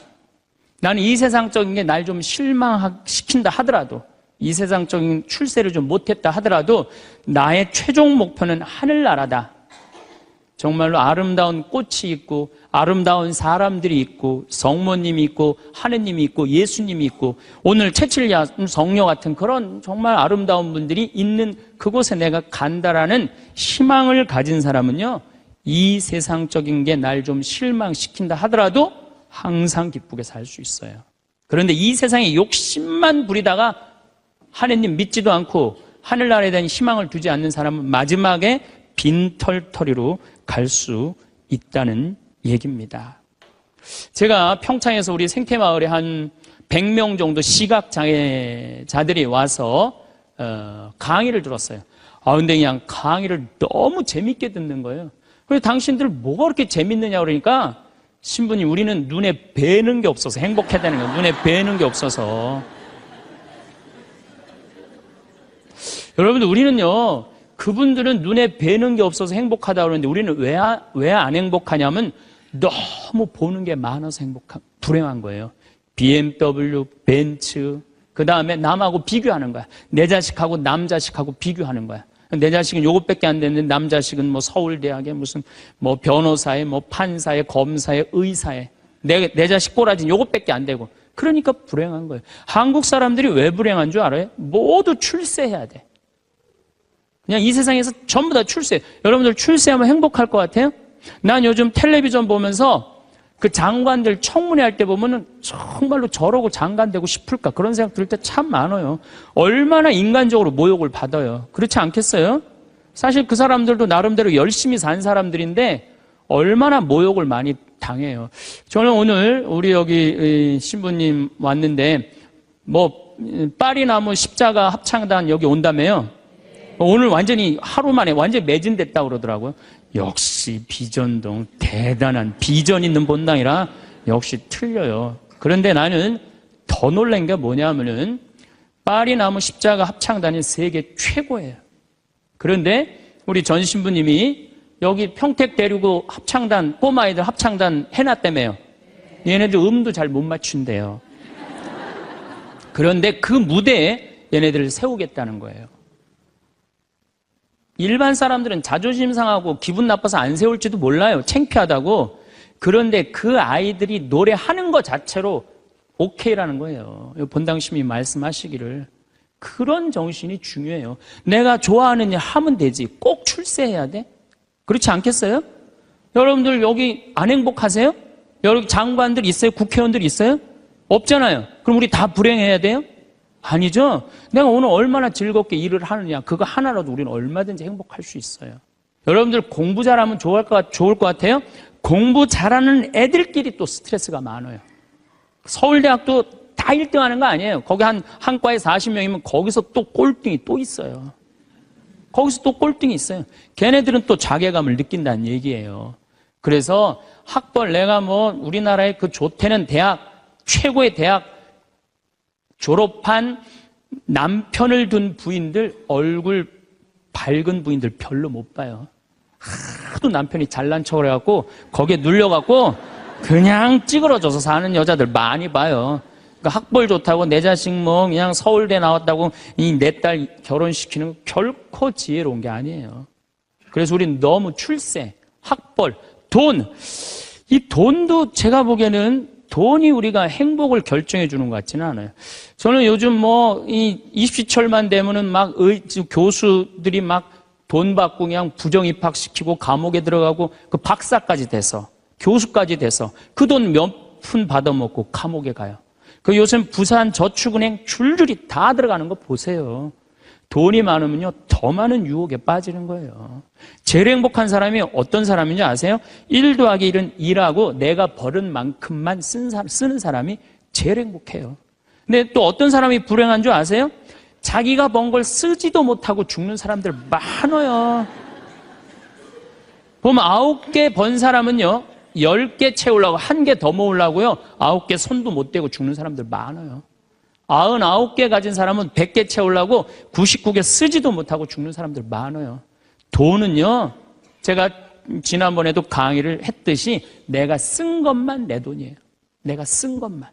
나는 이 세상적인 게 날 좀 실망시킨다 하더라도, 이 세상적인 출세를 좀 못했다 하더라도 나의 최종 목표는 하늘나라다. 정말로 아름다운 꽃이 있고 아름다운 사람들이 있고 성모님이 있고 하느님이 있고 예수님이 있고 오늘 채칠야 성녀 같은 그런 정말 아름다운 분들이 있는 그곳에 내가 간다라는 희망을 가진 사람은요 이 세상적인 게 날 좀 실망시킨다 하더라도 항상 기쁘게 살 수 있어요. 그런데 이 세상에 욕심만 부리다가 하느님 믿지도 않고 하늘나라에 대한 희망을 두지 않는 사람은 마지막에 빈털터리로 갈 수 있다는 얘기입니다. 제가 평창에서 우리 생태마을에 한 100명 정도 시각장애자들이 와서 강의를 들었어요. 근데 그냥 강의를 너무 재밌게 듣는 거예요. 그래서 당신들 뭐가 그렇게 재밌느냐 그러니까 신부님, 우리는 눈에 뵈는 게 없어서 행복해야 되는 거예요. 눈에 뵈는 게 없어서. 여러분들, 우리는요, 그분들은 눈에 뵈는 게 없어서 행복하다 그러는데 우리는 왜 안 행복하냐면 너무 보는 게 많아서 불행한 거예요. BMW, 벤츠, 그 다음에 남하고 비교하는 거야. 내 자식하고 남 자식하고 비교하는 거야. 내 자식은 요것밖에 안 됐는데 남 자식은 뭐 서울대학에 무슨 뭐 변호사에 뭐 판사에 검사에 의사에 내 자식 꼬라지는 요것밖에 안 되고, 그러니까 불행한 거예요. 한국 사람들이 왜 불행한 줄 알아요? 모두 출세해야 돼. 그냥 이 세상에서 전부 다 출세. 여러분들 출세하면 행복할 것 같아요? 난 요즘 텔레비전 보면서 그 장관들 청문회 할 때 보면은 정말로 저러고 장관 되고 싶을까, 그런 생각 들 때 참 많아요. 얼마나 인간적으로 모욕을 받아요. 그렇지 않겠어요? 사실 그 사람들도 나름대로 열심히 산 사람들인데 얼마나 모욕을 많이 당해요. 저는 오늘 우리 여기 신부님 왔는데 뭐 파리나무 십자가 합창단 여기 온다며요. 오늘 완전히 하루 만에 완전히 매진됐다고 그러더라고요. 역시 비전동 대단한 비전 있는 본당이라 역시 틀려요. 그런데 나는 더 놀란 게 뭐냐면은 파리나무 십자가 합창단이 세계 최고예요. 그런데 우리 전 신부님이 여기 평택 데리고 합창단, 꼬마아이들 합창단 해놨다며요. 얘네들 음도 잘 못 맞춘대요. 그런데 그 무대에 얘네들을 세우겠다는 거예요. 일반 사람들은 자존심 상하고 기분 나빠서 안 세울지도 몰라요. 창피하다고. 그런데 그 아이들이 노래하는 것 자체로 오케이라는 거예요. 본당심이 말씀하시기를. 그런 정신이 중요해요. 내가 좋아하는 일 하면 되지. 꼭 출세해야 돼? 그렇지 않겠어요? 여러분들 여기 안 행복하세요? 여기 장관들 있어요? 국회의원들 있어요? 없잖아요. 그럼 우리 다 불행해야 돼요? 아니죠. 내가 오늘 얼마나 즐겁게 일을 하느냐, 그거 하나라도 우리는 얼마든지 행복할 수 있어요. 여러분들 공부 잘하면 좋을 것 같아요? 공부 잘하는 애들끼리 또 스트레스가 많아요. 서울대학도 다 1등 하는 거 아니에요. 거기 한 과에 40명이면 거기서 또 꼴등이 또 있어요. 거기서 또 꼴등이 있어요. 걔네들은 또 자괴감을 느낀다는 얘기예요. 그래서 학벌, 내가 뭐 우리나라의 그 좋대는 대학, 최고의 대학 졸업한 남편을 둔 부인들, 얼굴 밝은 부인들 별로 못 봐요. 하도 남편이 잘난 척을 해갖고 거기에 눌려갖고 그냥 찌그러져서 사는 여자들 많이 봐요. 그러니까 학벌 좋다고 내 자식 뭐 그냥 서울대 나왔다고 내 딸 결혼시키는 거 결코 지혜로운 게 아니에요. 그래서 우리는 너무 출세, 학벌, 돈, 이 돈도 제가 보기에는 돈이 우리가 행복을 결정해 주는 것 같지는 않아요. 저는 요즘 뭐 이 입시철만 되면은 막 교수들이 막 돈 받고 그냥 부정 입학시키고 감옥에 들어가고 그 박사까지 돼서 교수까지 돼서 그 돈 몇 푼 받아먹고 감옥에 가요. 그 요즘 부산 저축은행 줄줄이 다 들어가는 거 보세요. 돈이 많으면요 더 많은 유혹에 빠지는 거예요. 제일 행복한 사람이 어떤 사람인지 아세요? 1 더하기 1은 2라고 내가 벌은 만큼만 쓰는 사람이 제일 행복해요. 근데 또 어떤 사람이 불행한 줄 아세요? 자기가 번 걸 쓰지도 못하고 죽는 사람들 많아요. 보면 9개 번 사람은요 10개 채우려고 1개 더 모으려고요 9개 손도 못 대고 죽는 사람들 많아요. 99개 가진 사람은 100개 채우려고 99개 쓰지도 못하고 죽는 사람들 많아요. 돈은요, 제가 지난번에도 강의를 했듯이 내가 쓴 것만 내 돈이에요. 내가 쓴 것만.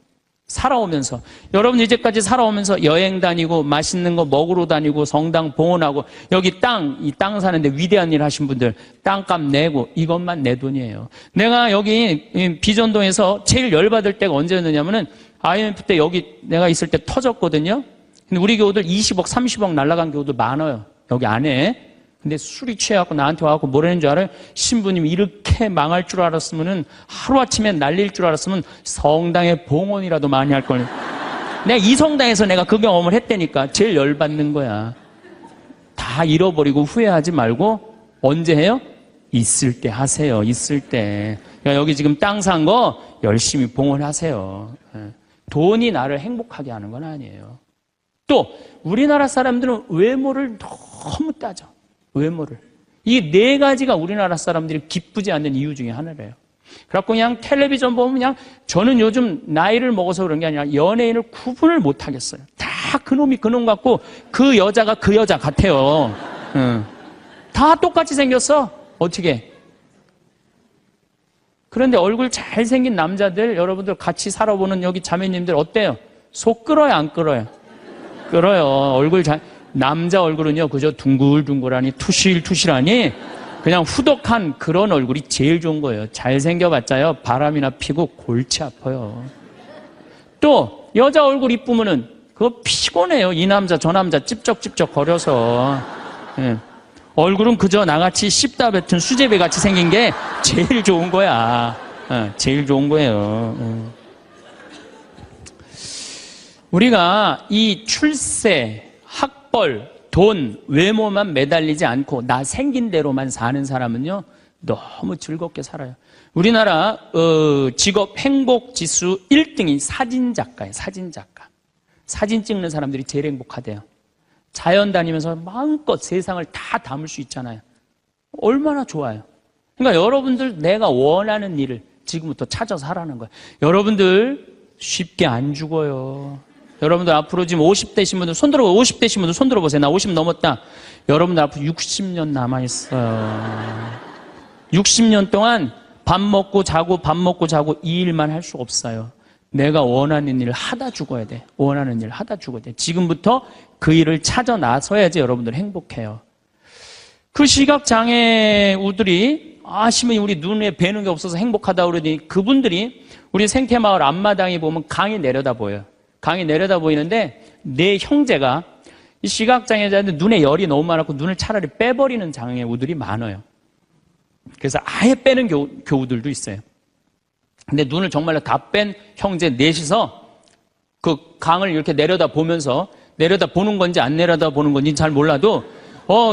살아오면서. 여러분 이제까지 살아오면서 여행 다니고 맛있는 거 먹으러 다니고 성당 봉헌하고 여기 이 땅 사는데 위대한 일 하신 분들 땅값 내고 이것만 내 돈이에요. 내가 여기 비전동에서 제일 열받을 때가 언제였느냐면은 IMF 때 여기 내가 있을 때 터졌거든요. 근데 우리 교우들 20억, 30억 날라간 교우들 많아요. 여기 안에. 근데 술이 취해갖고 나한테 와갖고 뭐라는 줄 알아요? 신부님 이렇게 망할 줄 알았으면은 하루아침에 날릴 줄 알았으면 성당에 봉헌이라도 많이 할 걸. 내가 이 성당에서 내가 그 경험을 했다니까. 제일 열받는 거야. 다 잃어버리고 후회하지 말고 언제 해요? 있을 때 하세요. 있을 때. 그러니까 여기 지금 땅 산 거 열심히 봉헌하세요. 돈이 나를 행복하게 하는 건 아니에요. 또 우리나라 사람들은 외모를 너무 따져. 외모를. 이 네 가지가 우리나라 사람들이 기쁘지 않는 이유 중에 하나래요. 그래갖고 그냥 텔레비전 보면 그냥 저는 요즘 나이를 먹어서 그런 게 아니라 연예인을 구분을 못 하겠어요. 다 그놈이 그놈 같고 그 여자가 그 여자 같아요. 다 똑같이 생겼어. 어떻게? 그런데 얼굴 잘생긴 남자들 여러분들 같이 살아보는 여기 자매님들 어때요? 속 끓어요 안 끓어요? 끓어요. 얼굴 남자 얼굴은요 그저 둥글둥글하니 투실투실하니 그냥 후덕한 그런 얼굴이 제일 좋은 거예요. 잘생겨봤자요 바람이나 피고 골치 아파요. 또 여자 얼굴 이쁘면은 그거 피곤해요. 이 남자 저 남자 찝쩍찝쩍 거려서. 예. 얼굴은 그저 나같이 씹다 뱉은 수제비 같이 생긴 게 제일 좋은 거야. 제일 좋은 거예요. 우리가 이 출세, 학벌, 돈, 외모만 매달리지 않고 나 생긴 대로만 사는 사람은요 너무 즐겁게 살아요. 우리나라 직업 행복 지수 1등이 사진작가예요. 사진작가. 사진 찍는 사람들이 제일 행복하대요. 자연 다니면서 마음껏 세상을 다 담을 수 있잖아요. 얼마나 좋아요. 그러니까 여러분들 내가 원하는 일을 지금부터 찾아서 하라는 거예요. 여러분들 쉽게 안 죽어요. 여러분들 앞으로 지금 50대신 분들 손 들어보세요. 50대신 분들 손 들어보세요. 나 50 넘었다. 여러분들 앞으로 60년 남아있어요. 60년 동안 밥 먹고 자고 밥 먹고 자고 이 일만 할 수 없어요. 내가 원하는 일을 하다 죽어야 돼. 원하는 일을 하다 죽어야 돼. 지금부터 그 일을 찾아 나서야지 여러분들 행복해요. 그 시각장애우들이 심히 우리 눈에 뵈는 게 없어서 행복하다 그러더니 그분들이 우리 생태마을 앞마당에 보면 강이 내려다 보여요. 강이 내려다 보이는데 내 형제가 이 시각장애자들 눈에 열이 너무 많았고 눈을 차라리 빼버리는 장애우들이 많아요. 그래서 아예 빼는 교우들도 있어요. 근데 눈을 정말로 다 뺀 형제 넷이서 그 강을 이렇게 내려다 보면서 내려다 보는 건지 안 내려다 보는 건지 잘 몰라도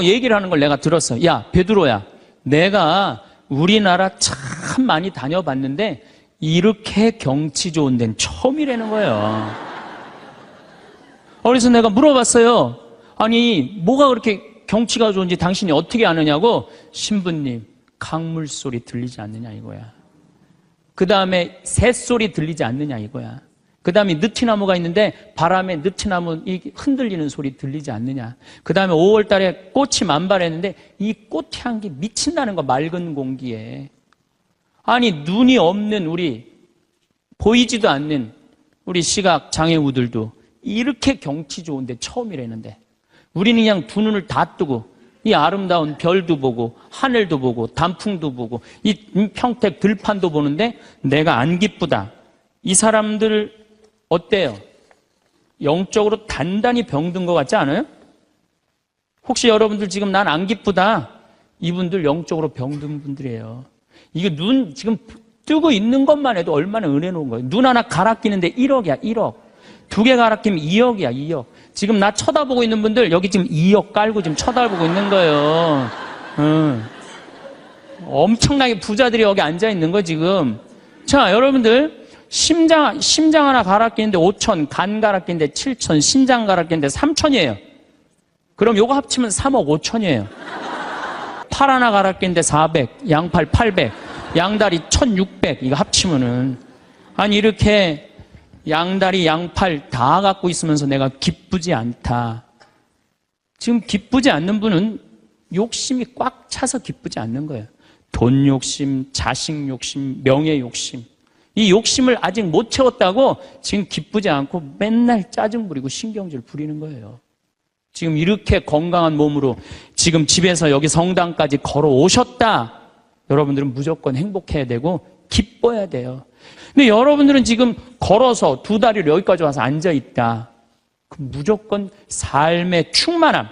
얘기를 하는 걸 내가 들었어. 야 베드로야, 내가 우리나라 참 많이 다녀봤는데 이렇게 경치 좋은 데는 처음이라는 거예요. 그래서 내가 물어봤어요. 아니 뭐가 그렇게 경치가 좋은지 당신이 어떻게 아느냐고. 신부님 강물 소리 들리지 않느냐 이거야. 그 다음에 새소리 들리지 않느냐 이거야. 그 다음에 느티나무가 있는데 바람에 느티나무 흔들리는 소리 들리지 않느냐. 그 다음에 5월 달에 꽃이 만발했는데 이 꽃 향기 미친다는 거 맑은 공기에. 아니 눈이 없는 우리 보이지도 않는 우리 시각장애우들도 이렇게 경치 좋은데 처음이라는데 우리는 그냥 두 눈을 다 뜨고 이 아름다운 별도 보고 하늘도 보고 단풍도 보고 이 평택 들판도 보는데 내가 안 기쁘다. 이 사람들 어때요? 영적으로 단단히 병든 것 같지 않아요? 혹시 여러분들 지금 난 안 기쁘다. 이분들 영적으로 병든 분들이에요. 이게 눈 지금 뜨고 있는 것만 해도 얼마나 은혜로운 거예요. 눈 하나 갈아 끼는데 1억이야 1억. 두 개 갈아 끼면 2억이야 2억. 지금 나 쳐다보고 있는 분들 여기 지금 2억 깔고 지금 쳐다보고 있는 거예요. 엄청나게 부자들이 여기 앉아 있는 거 지금. 자 여러분들 심장 하나 갈아 끼는데 5천, 간 갈아 끼는데 7천, 신장 갈아 끼는데 3천이에요. 그럼 요거 합치면 3억 5천이에요. 팔 하나 갈아 끼는데 400, 양팔 800, 양다리 1600 이거 합치면은 아니 이렇게 양다리 양팔 다 갖고 있으면서 내가 기쁘지 않다. 지금 기쁘지 않는 분은 욕심이 꽉 차서 기쁘지 않는 거예요. 돈 욕심, 자식 욕심, 명예 욕심. 이 욕심을 아직 못 채웠다고 지금 기쁘지 않고 맨날 짜증 부리고 신경질 부리는 거예요. 지금 이렇게 건강한 몸으로 지금 집에서 여기 성당까지 걸어오셨다. 여러분들은 무조건 행복해야 되고 기뻐야 돼요. 근데 여러분들은 지금 걸어서 두 다리로 여기까지 와서 앉아있다. 그럼 무조건 삶의 충만함,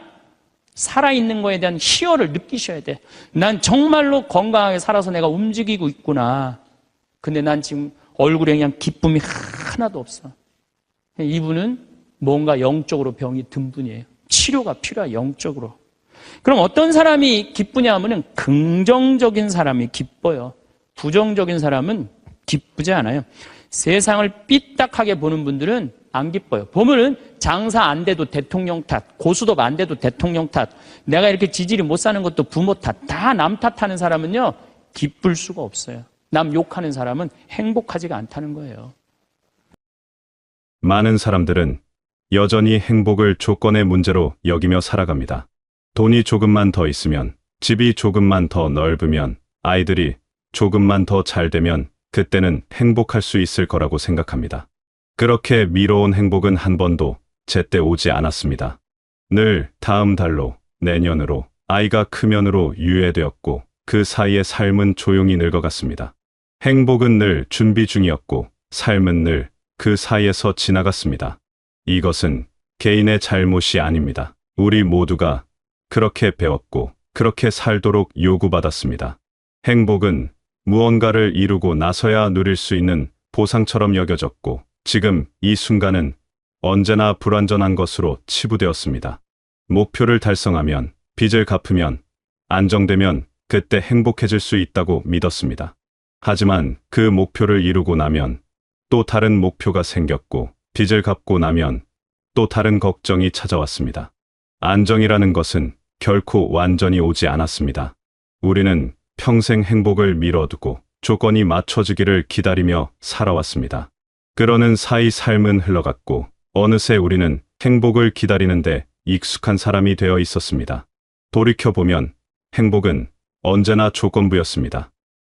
살아있는 거에 대한 희열을 느끼셔야 돼. 난 정말로 건강하게 살아서 내가 움직이고 있구나. 근데 난 지금 얼굴에 그냥 기쁨이 하나도 없어. 이분은 뭔가 영적으로 병이 든 분이에요. 치료가 필요해, 영적으로. 그럼 어떤 사람이 기쁘냐 하면은 긍정적인 사람이 기뻐요. 부정적인 사람은 기쁘지 않아요. 세상을 삐딱하게 보는 분들은 안 기뻐요. 보면은 장사 안 돼도 대통령 탓, 고수톱 안 돼도 대통령 탓, 내가 이렇게 지질이 못 사는 것도 부모 탓, 다 남 탓하는 사람은요, 기쁠 수가 없어요. 남 욕하는 사람은 행복하지가 않다는 거예요. 많은 사람들은 여전히 행복을 조건의 문제로 여기며 살아갑니다. 돈이 조금만 더 있으면, 집이 조금만 더 넓으면, 아이들이 조금만 더 잘 되면 그때는 행복할 수 있을 거라고 생각합니다. 그렇게 미뤄온 행복은 한 번도 제때 오지 않았습니다. 늘 다음 달로, 내년으로, 아이가 크면으로 유예되었고 그 사이에 삶은 조용히 늙어갔습니다. 행복은 늘 준비 중이었고 삶은 늘 그 사이에서 지나갔습니다. 이것은 개인의 잘못이 아닙니다. 우리 모두가 그렇게 배웠고 그렇게 살도록 요구받았습니다. 행복은 무언가를 이루고 나서야 누릴 수 있는 보상처럼 여겨졌고 지금 이 순간은 언제나 불완전한 것으로 치부되었습니다. 목표를 달성하면, 빚을 갚으면, 안정되면 그때 행복해질 수 있다고 믿었습니다. 하지만 그 목표를 이루고 나면 또 다른 목표가 생겼고 빚을 갚고 나면 또 다른 걱정이 찾아왔습니다. 안정이라는 것은 결코 완전히 오지 않았습니다. 우리는 평생 행복을 미뤄두고 조건이 맞춰지기를 기다리며 살아왔습니다. 그러는 사이 삶은 흘러갔고 어느새 우리는 행복을 기다리는데 익숙한 사람이 되어 있었습니다. 돌이켜보면 행복은 언제나 조건부였습니다.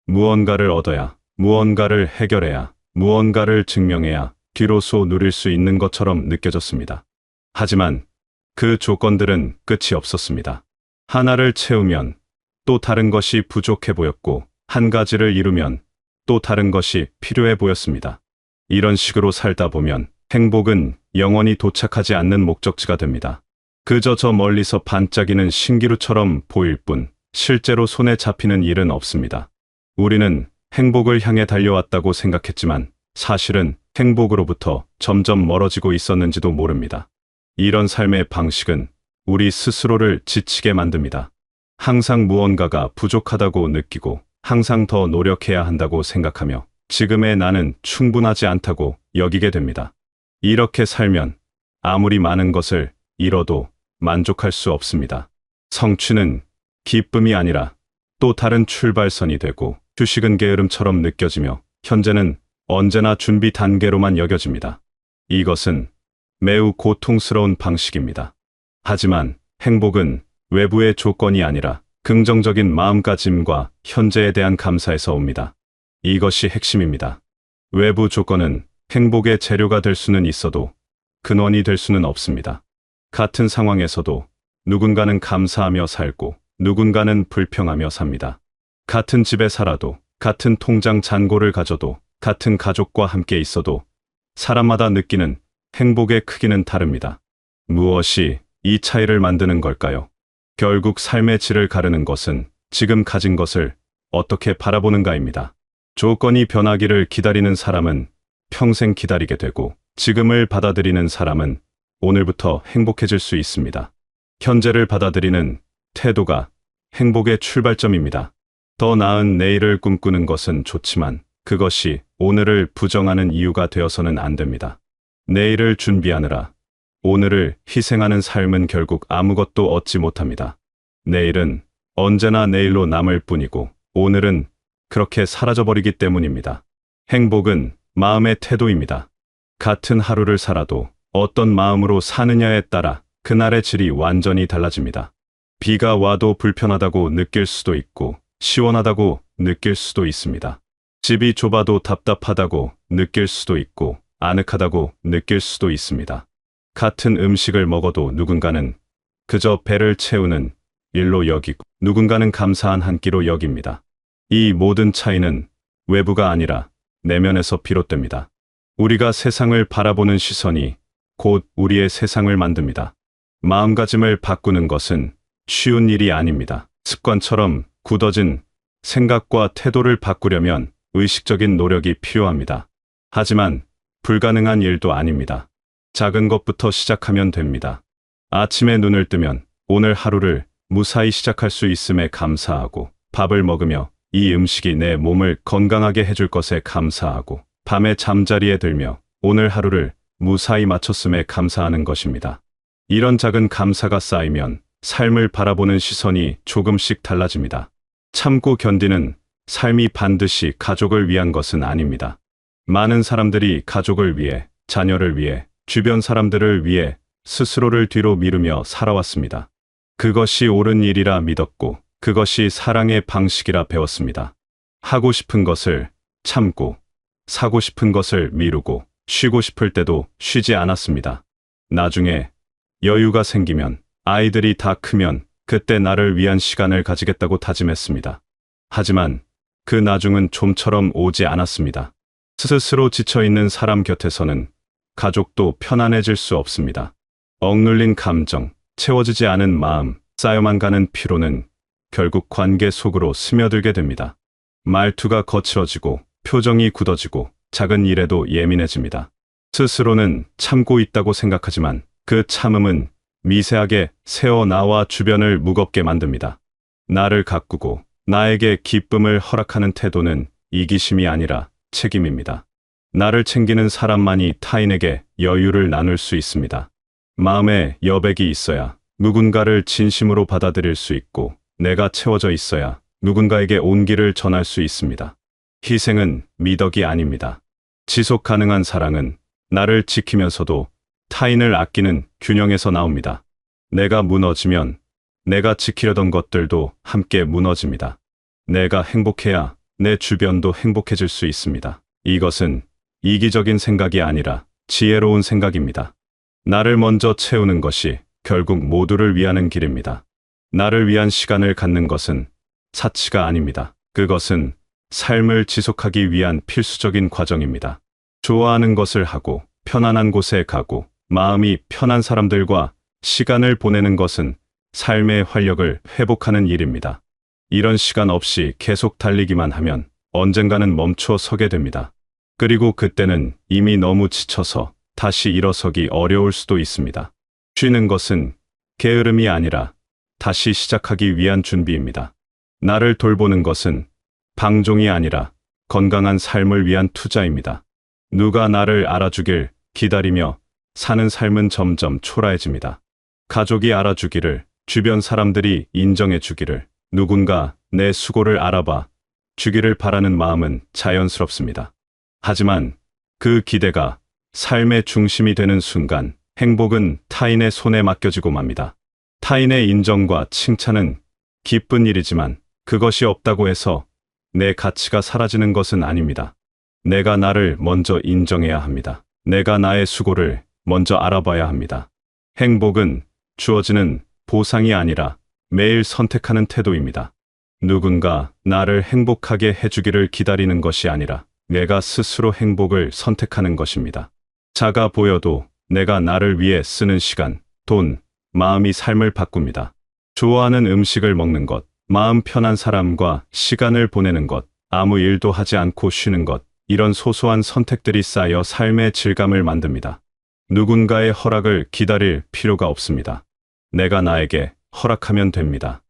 무언가를 얻어야, 무언가를 해결해야, 무언가를 증명해야 비로소 누릴 수 있는 것처럼 느껴졌습니다. 하지만 그 조건들은 끝이 없었습니다. 하나를 채우면 또 다른 것이 부족해 보였고 한 가지를 이루면 또 다른 것이 필요해 보였습니다. 이런 식으로 살다 보면 행복은 영원히 도착하지 않는 목적지가 됩니다. 그저 저 멀리서 반짝이는 신기루처럼 보일 뿐 실제로 손에 잡히는 일은 없습니다. 우리는 행복을 향해 달려왔다고 생각했지만 사실은 행복으로부터 점점 멀어지고 있었는지도 모릅니다. 이런 삶의 방식은 우리 스스로를 지치게 만듭니다. 항상 무언가가 부족하다고 느끼고 항상 더 노력해야 한다고 생각하며 지금의 나는 충분하지 않다고 여기게 됩니다. 이렇게 살면 아무리 많은 것을 잃어도 만족할 수 없습니다. 성취는 기쁨이 아니라 또 다른 출발선이 되고 휴식은 게으름처럼 느껴지며 현재는 언제나 준비 단계로만 여겨집니다. 이것은 매우 고통스러운 방식입니다. 하지만 행복은 외부의 조건이 아니라 긍정적인 마음가짐과 현재에 대한 감사에서 옵니다. 이것이 핵심입니다. 외부 조건은 행복의 재료가 될 수는 있어도 근원이 될 수는 없습니다. 같은 상황에서도 누군가는 감사하며 살고 누군가는 불평하며 삽니다. 같은 집에 살아도, 같은 통장 잔고를 가져도, 같은 가족과 함께 있어도 사람마다 느끼는 행복의 크기는 다릅니다. 무엇이 이 차이를 만드는 걸까요? 결국 삶의 질을 가르는 것은 지금 가진 것을 어떻게 바라보는가입니다. 조건이 변하기를 기다리는 사람은 평생 기다리게 되고 지금을 받아들이는 사람은 오늘부터 행복해질 수 있습니다. 현재를 받아들이는 태도가 행복의 출발점입니다. 더 나은 내일을 꿈꾸는 것은 좋지만 그것이 오늘을 부정하는 이유가 되어서는 안 됩니다. 내일을 준비하느라 오늘을 희생하는 삶은 결국 아무것도 얻지 못합니다. 내일은 언제나 내일로 남을 뿐이고 오늘은 그렇게 사라져버리기 때문입니다. 행복은 마음의 태도입니다. 같은 하루를 살아도 어떤 마음으로 사느냐에 따라 그날의 질이 완전히 달라집니다. 비가 와도 불편하다고 느낄 수도 있고 시원하다고 느낄 수도 있습니다. 집이 좁아도 답답하다고 느낄 수도 있고 아늑하다고 느낄 수도 있습니다. 같은 음식을 먹어도 누군가는 그저 배를 채우는 일로 여기고 누군가는 감사한 한 끼로 여깁니다. 이 모든 차이는 외부가 아니라 내면에서 비롯됩니다. 우리가 세상을 바라보는 시선이 곧 우리의 세상을 만듭니다. 마음가짐을 바꾸는 것은 쉬운 일이 아닙니다. 습관처럼 굳어진 생각과 태도를 바꾸려면 의식적인 노력이 필요합니다. 하지만 불가능한 일도 아닙니다. 작은 것부터 시작하면 됩니다. 아침에 눈을 뜨면 오늘 하루를 무사히 시작할 수 있음에 감사하고 밥을 먹으며 이 음식이 내 몸을 건강하게 해줄 것에 감사하고 밤에 잠자리에 들며 오늘 하루를 무사히 마쳤음에 감사하는 것입니다. 이런 작은 감사가 쌓이면 삶을 바라보는 시선이 조금씩 달라집니다. 참고 견디는 삶이 반드시 가족을 위한 것은 아닙니다. 많은 사람들이 가족을 위해, 자녀를 위해, 주변 사람들을 위해 스스로를 뒤로 미루며 살아왔습니다. 그것이 옳은 일이라 믿었고, 그것이 사랑의 방식이라 배웠습니다. 하고 싶은 것을 참고, 사고 싶은 것을 미루고, 쉬고 싶을 때도 쉬지 않았습니다. 나중에 여유가 생기면, 아이들이 다 크면 그때 나를 위한 시간을 가지겠다고 다짐했습니다. 하지만 그 나중은 좀처럼 오지 않았습니다. 스스로 지쳐있는 사람 곁에서는 가족도 편안해질 수 없습니다. 억눌린 감정, 채워지지 않은 마음, 쌓여만 가는 피로는 결국 관계 속으로 스며들게 됩니다. 말투가 거칠어지고 표정이 굳어지고 작은 일에도 예민해집니다. 스스로는 참고 있다고 생각하지만 그 참음은 미세하게 새어 나와 주변을 무겁게 만듭니다. 나를 가꾸고 나에게 기쁨을 허락하는 태도는 이기심이 아니라 책임입니다. 나를 챙기는 사람만이 타인에게 여유를 나눌 수 있습니다. 마음에 여백이 있어야 누군가를 진심으로 받아들일 수 있고, 내가 채워져 있어야 누군가에게 온기를 전할 수 있습니다. 희생은 미덕이 아닙니다. 지속 가능한 사랑은 나를 지키면서도 타인을 아끼는 균형에서 나옵니다. 내가 무너지면 내가 지키려던 것들도 함께 무너집니다. 내가 행복해야 내 주변도 행복해질 수 있습니다. 이것은 이기적인 생각이 아니라 지혜로운 생각입니다. 나를 먼저 채우는 것이 결국 모두를 위하는 길입니다. 나를 위한 시간을 갖는 것은 사치가 아닙니다. 그것은 삶을 지속하기 위한 필수적인 과정입니다. 좋아하는 것을 하고 편안한 곳에 가고 마음이 편한 사람들과 시간을 보내는 것은 삶의 활력을 회복하는 일입니다. 이런 시간 없이 계속 달리기만 하면 언젠가는 멈춰 서게 됩니다. 그리고 그때는 이미 너무 지쳐서 다시 일어서기 어려울 수도 있습니다. 쉬는 것은 게으름이 아니라 다시 시작하기 위한 준비입니다. 나를 돌보는 것은 방종이 아니라 건강한 삶을 위한 투자입니다. 누가 나를 알아주길 기다리며 사는 삶은 점점 초라해집니다. 가족이 알아주기를, 주변 사람들이 인정해주기를, 누군가 내 수고를 알아봐 주기를 바라는 마음은 자연스럽습니다. 하지만 그 기대가 삶의 중심이 되는 순간 행복은 타인의 손에 맡겨지고 맙니다. 타인의 인정과 칭찬은 기쁜 일이지만 그것이 없다고 해서 내 가치가 사라지는 것은 아닙니다. 내가 나를 먼저 인정해야 합니다. 내가 나의 수고를 먼저 알아봐야 합니다. 행복은 주어지는 보상이 아니라 매일 선택하는 태도입니다. 누군가 나를 행복하게 해주기를 기다리는 것이 아니라 내가 스스로 행복을 선택하는 것입니다. 작아 보여도 내가 나를 위해 쓰는 시간, 돈, 마음이 삶을 바꿉니다. 좋아하는 음식을 먹는 것, 마음 편한 사람과 시간을 보내는 것, 아무 일도 하지 않고 쉬는 것, 이런 소소한 선택들이 쌓여 삶의 질감을 만듭니다. 누군가의 허락을 기다릴 필요가 없습니다. 내가 나에게 허락하면 됩니다.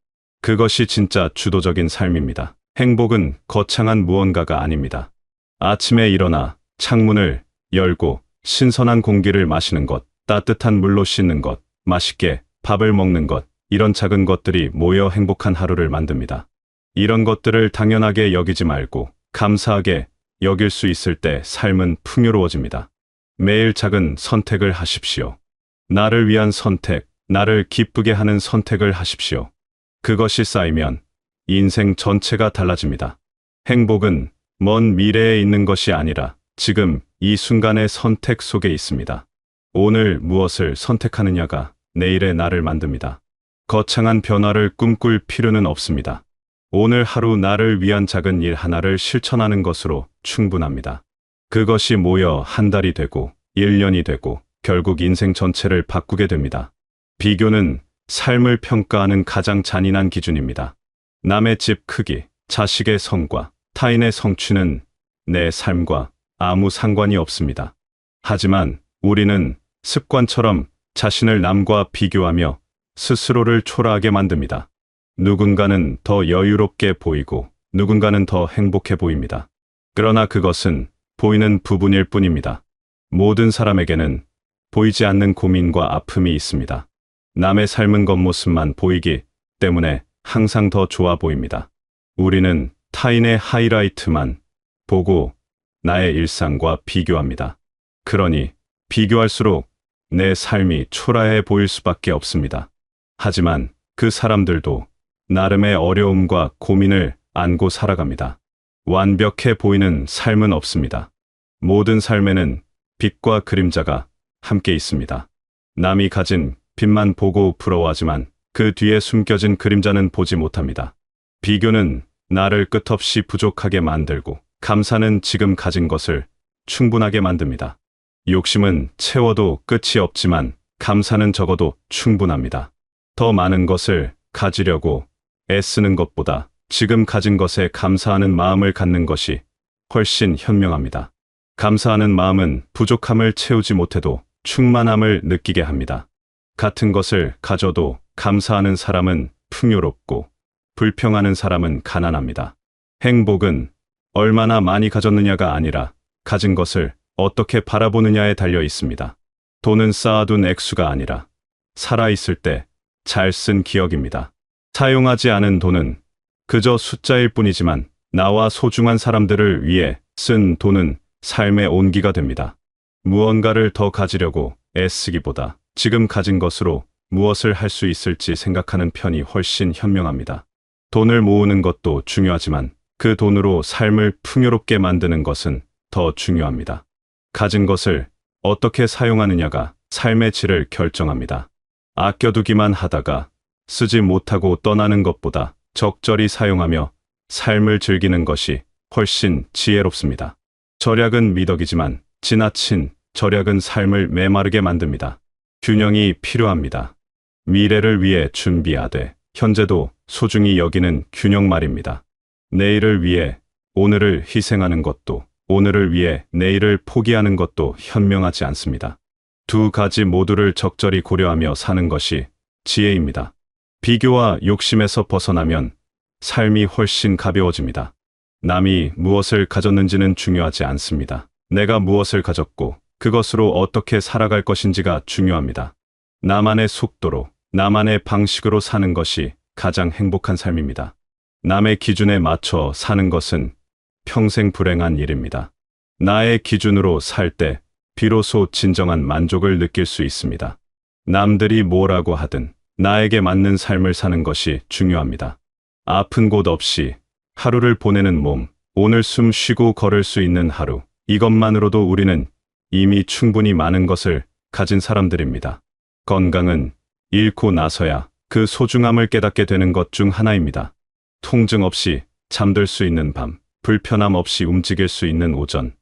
그것이 진짜 주도적인 삶입니다. 행복은 거창한 무언가가 아닙니다. 아침에 일어나 창문을 열고 신선한 공기를 마시는 것, 따뜻한 물로 씻는 것, 맛있게 밥을 먹는 것, 이런 작은 것들이 모여 행복한 하루를 만듭니다. 이런 것들을 당연하게 여기지 말고 감사하게 여길 수 있을 때 삶은 풍요로워집니다. 매일 작은 선택을 하십시오. 나를 위한 선택, 나를 기쁘게 하는 선택을 하십시오. 그것이 쌓이면 인생 전체가 달라집니다. 행복은 먼 미래에 있는 것이 아니라 지금 이 순간의 선택 속에 있습니다. 오늘 무엇을 선택하느냐가 내일의 나를 만듭니다. 거창한 변화를 꿈꿀 필요는 없습니다. 오늘 하루 나를 위한 작은 일 하나를 실천하는 것으로 충분합니다. 그것이 모여 한 달이 되고 1년이 되고 결국 인생 전체를 바꾸게 됩니다. 비교는 삶을 평가하는 가장 잔인한 기준입니다. 남의 집 크기, 자식의 성과, 타인의 성취는 내 삶과 아무 상관이 없습니다. 하지만 우리는 습관처럼 자신을 남과 비교하며 스스로를 초라하게 만듭니다. 누군가는 더 여유롭게 보이고 누군가는 더 행복해 보입니다. 그러나 그것은 보이는 부분일 뿐입니다. 모든 사람에게는 보이지 않는 고민과 아픔이 있습니다. 남의 삶은 겉모습만 보이기 때문에 항상 더 좋아 보입니다. 우리는 타인의 하이라이트만 보고 나의 일상과 비교합니다. 그러니 비교할수록 내 삶이 초라해 보일 수밖에 없습니다. 하지만 그 사람들도 나름의 어려움과 고민을 안고 살아갑니다. 완벽해 보이는 삶은 없습니다. 모든 삶에는 빛과 그림자가 함께 있습니다. 남이 가진 빛만 보고 부러워하지만 그 뒤에 숨겨진 그림자는 보지 못합니다. 비교는 나를 끝없이 부족하게 만들고 감사는 지금 가진 것을 충분하게 만듭니다. 욕심은 채워도 끝이 없지만 감사는 적어도 충분합니다. 더 많은 것을 가지려고 애쓰는 것보다 지금 가진 것에 감사하는 마음을 갖는 것이 훨씬 현명합니다. 감사하는 마음은 부족함을 채우지 못해도 충만함을 느끼게 합니다. 같은 것을 가져도 감사하는 사람은 풍요롭고 불평하는 사람은 가난합니다. 행복은 얼마나 많이 가졌느냐가 아니라 가진 것을 어떻게 바라보느냐에 달려 있습니다. 돈은 쌓아둔 액수가 아니라 살아있을 때 잘 쓴 기억입니다. 사용하지 않은 돈은 그저 숫자일 뿐이지만 나와 소중한 사람들을 위해 쓴 돈은 삶의 온기가 됩니다. 무언가를 더 가지려고 애쓰기보다 지금 가진 것으로 무엇을 할 수 있을지 생각하는 편이 훨씬 현명합니다. 돈을 모으는 것도 중요하지만 그 돈으로 삶을 풍요롭게 만드는 것은 더 중요합니다. 가진 것을 어떻게 사용하느냐가 삶의 질을 결정합니다. 아껴두기만 하다가 쓰지 못하고 떠나는 것보다 적절히 사용하며 삶을 즐기는 것이 훨씬 지혜롭습니다. 절약은 미덕이지만 지나친 절약은 삶을 메마르게 만듭니다. 균형이 필요합니다. 미래를 위해 준비하되 현재도 소중히 여기는 균형 말입니다. 내일을 위해 오늘을 희생하는 것도 오늘을 위해 내일을 포기하는 것도 현명하지 않습니다. 두 가지 모두를 적절히 고려하며 사는 것이 지혜입니다. 비교와 욕심에서 벗어나면 삶이 훨씬 가벼워집니다. 남이 무엇을 가졌는지는 중요하지 않습니다. 내가 무엇을 가졌고 그것으로 어떻게 살아갈 것인지가 중요합니다. 나만의 속도로, 나만의 방식으로 사는 것이 가장 행복한 삶입니다. 남의 기준에 맞춰 사는 것은 평생 불행한 일입니다. 나의 기준으로 살 때 비로소 진정한 만족을 느낄 수 있습니다. 남들이 뭐라고 하든 나에게 맞는 삶을 사는 것이 중요합니다. 아픈 곳 없이 하루를 보내는 몸, 오늘 숨 쉬고 걸을 수 있는 하루, 이것만으로도 우리는 이미 충분히 많은 것을 가진 사람들입니다. 건강은 잃고 나서야 그 소중함을 깨닫게 되는 것 중 하나입니다. 통증 없이 잠들 수 있는 밤, 불편함 없이 움직일 수 있는 오전,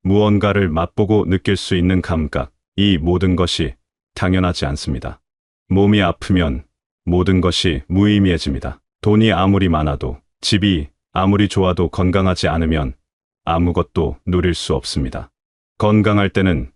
무언가를 맛보고 느낄 수 있는 감각, 이 모든 것이 당연하지 않습니다. 몸이 아프면 모든 것이 무의미해집니다. 돈이 아무리 많아도, 집이 아무리 좋아도 건강하지 않으면 아무것도 누릴 수 없습니다. 건강할 때는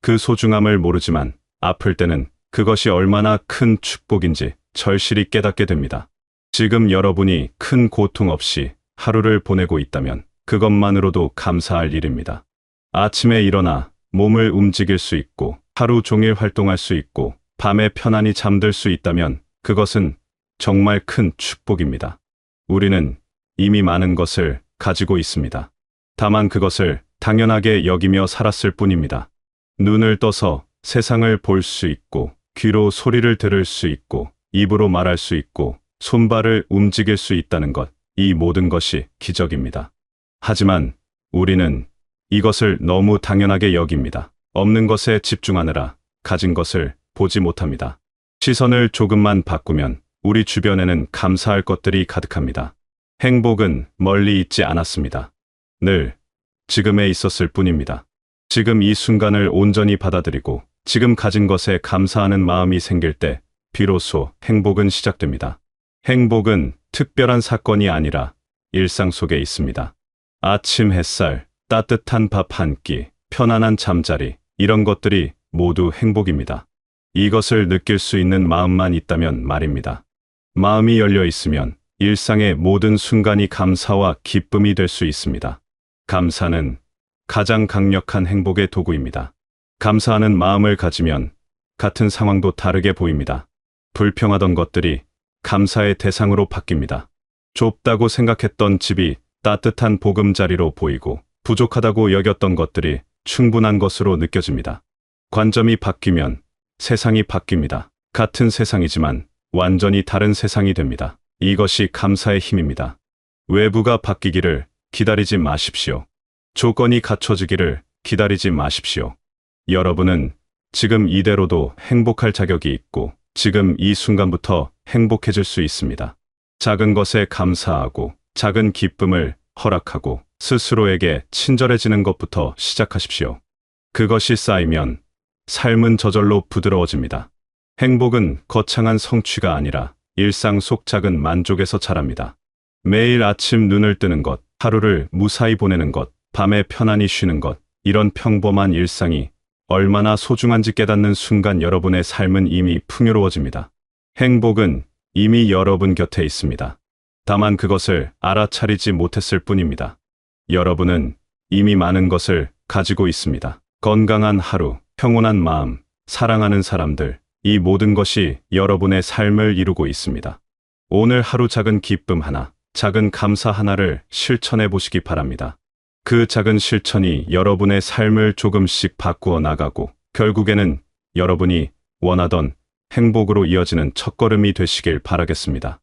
그 소중함을 모르지만 아플 때는 그것이 얼마나 큰 축복인지 절실히 깨닫게 됩니다. 지금 여러분이 큰 고통 없이 하루를 보내고 있다면 그것만으로도 감사할 일입니다. 아침에 일어나 몸을 움직일 수 있고 하루 종일 활동할 수 있고 밤에 편안히 잠들 수 있다면 그것은 정말 큰 축복입니다. 우리는 이미 많은 것을 가지고 있습니다. 다만 그것을 당연하게 여기며 살았을 뿐입니다. 눈을 떠서 세상을 볼 수 있고 귀로 소리를 들을 수 있고 입으로 말할 수 있고 손발을 움직일 수 있다는 것, 이 모든 것이 기적입니다. 하지만 우리는 이것을 너무 당연하게 여깁니다. 없는 것에 집중하느라 가진 것을 보지 못합니다. 시선을 조금만 바꾸면 우리 주변에는 감사할 것들이 가득합니다. 행복은 멀리 있지 않았습니다. 늘 지금에 있었을 뿐입니다. 지금 이 순간을 온전히 받아들이고 지금 가진 것에 감사하는 마음이 생길 때 비로소 행복은 시작됩니다. 행복은 특별한 사건이 아니라 일상 속에 있습니다. 아침 햇살, 따뜻한 밥 한 끼, 편안한 잠자리, 이런 것들이 모두 행복입니다. 이것을 느낄 수 있는 마음만 있다면 말입니다. 마음이 열려 있으면 일상의 모든 순간이 감사와 기쁨이 될 수 있습니다. 감사는 가장 강력한 행복의 도구입니다. 감사하는 마음을 가지면 같은 상황도 다르게 보입니다. 불평하던 것들이 감사의 대상으로 바뀝니다. 좁다고 생각했던 집이 따뜻한 보금자리로 보이고 부족하다고 여겼던 것들이 충분한 것으로 느껴집니다. 관점이 바뀌면 세상이 바뀝니다. 같은 세상이지만 완전히 다른 세상이 됩니다. 이것이 감사의 힘입니다. 외부가 바뀌기를 기다리지 마십시오. 조건이 갖춰지기를 기다리지 마십시오. 여러분은 지금 이대로도 행복할 자격이 있고 지금 이 순간부터 행복해질 수 있습니다. 작은 것에 감사하고 작은 기쁨을 허락하고 스스로에게 친절해지는 것부터 시작하십시오. 그것이 쌓이면 삶은 저절로 부드러워집니다. 행복은 거창한 성취가 아니라 일상 속 작은 만족에서 자랍니다. 매일 아침 눈을 뜨는 것, 하루를 무사히 보내는 것, 밤에 편안히 쉬는 것, 이런 평범한 일상이 얼마나 소중한지 깨닫는 순간 여러분의 삶은 이미 풍요로워집니다. 행복은 이미 여러분 곁에 있습니다. 다만 그것을 알아차리지 못했을 뿐입니다. 여러분은 이미 많은 것을 가지고 있습니다. 건강한 하루, 평온한 마음, 사랑하는 사람들, 이 모든 것이 여러분의 삶을 이루고 있습니다. 오늘 하루 작은 기쁨 하나, 작은 감사 하나를 실천해 보시기 바랍니다. 그 작은 실천이 여러분의 삶을 조금씩 바꾸어 나가고 결국에는 여러분이 원하던 행복으로 이어지는 첫걸음이 되시길 바라겠습니다.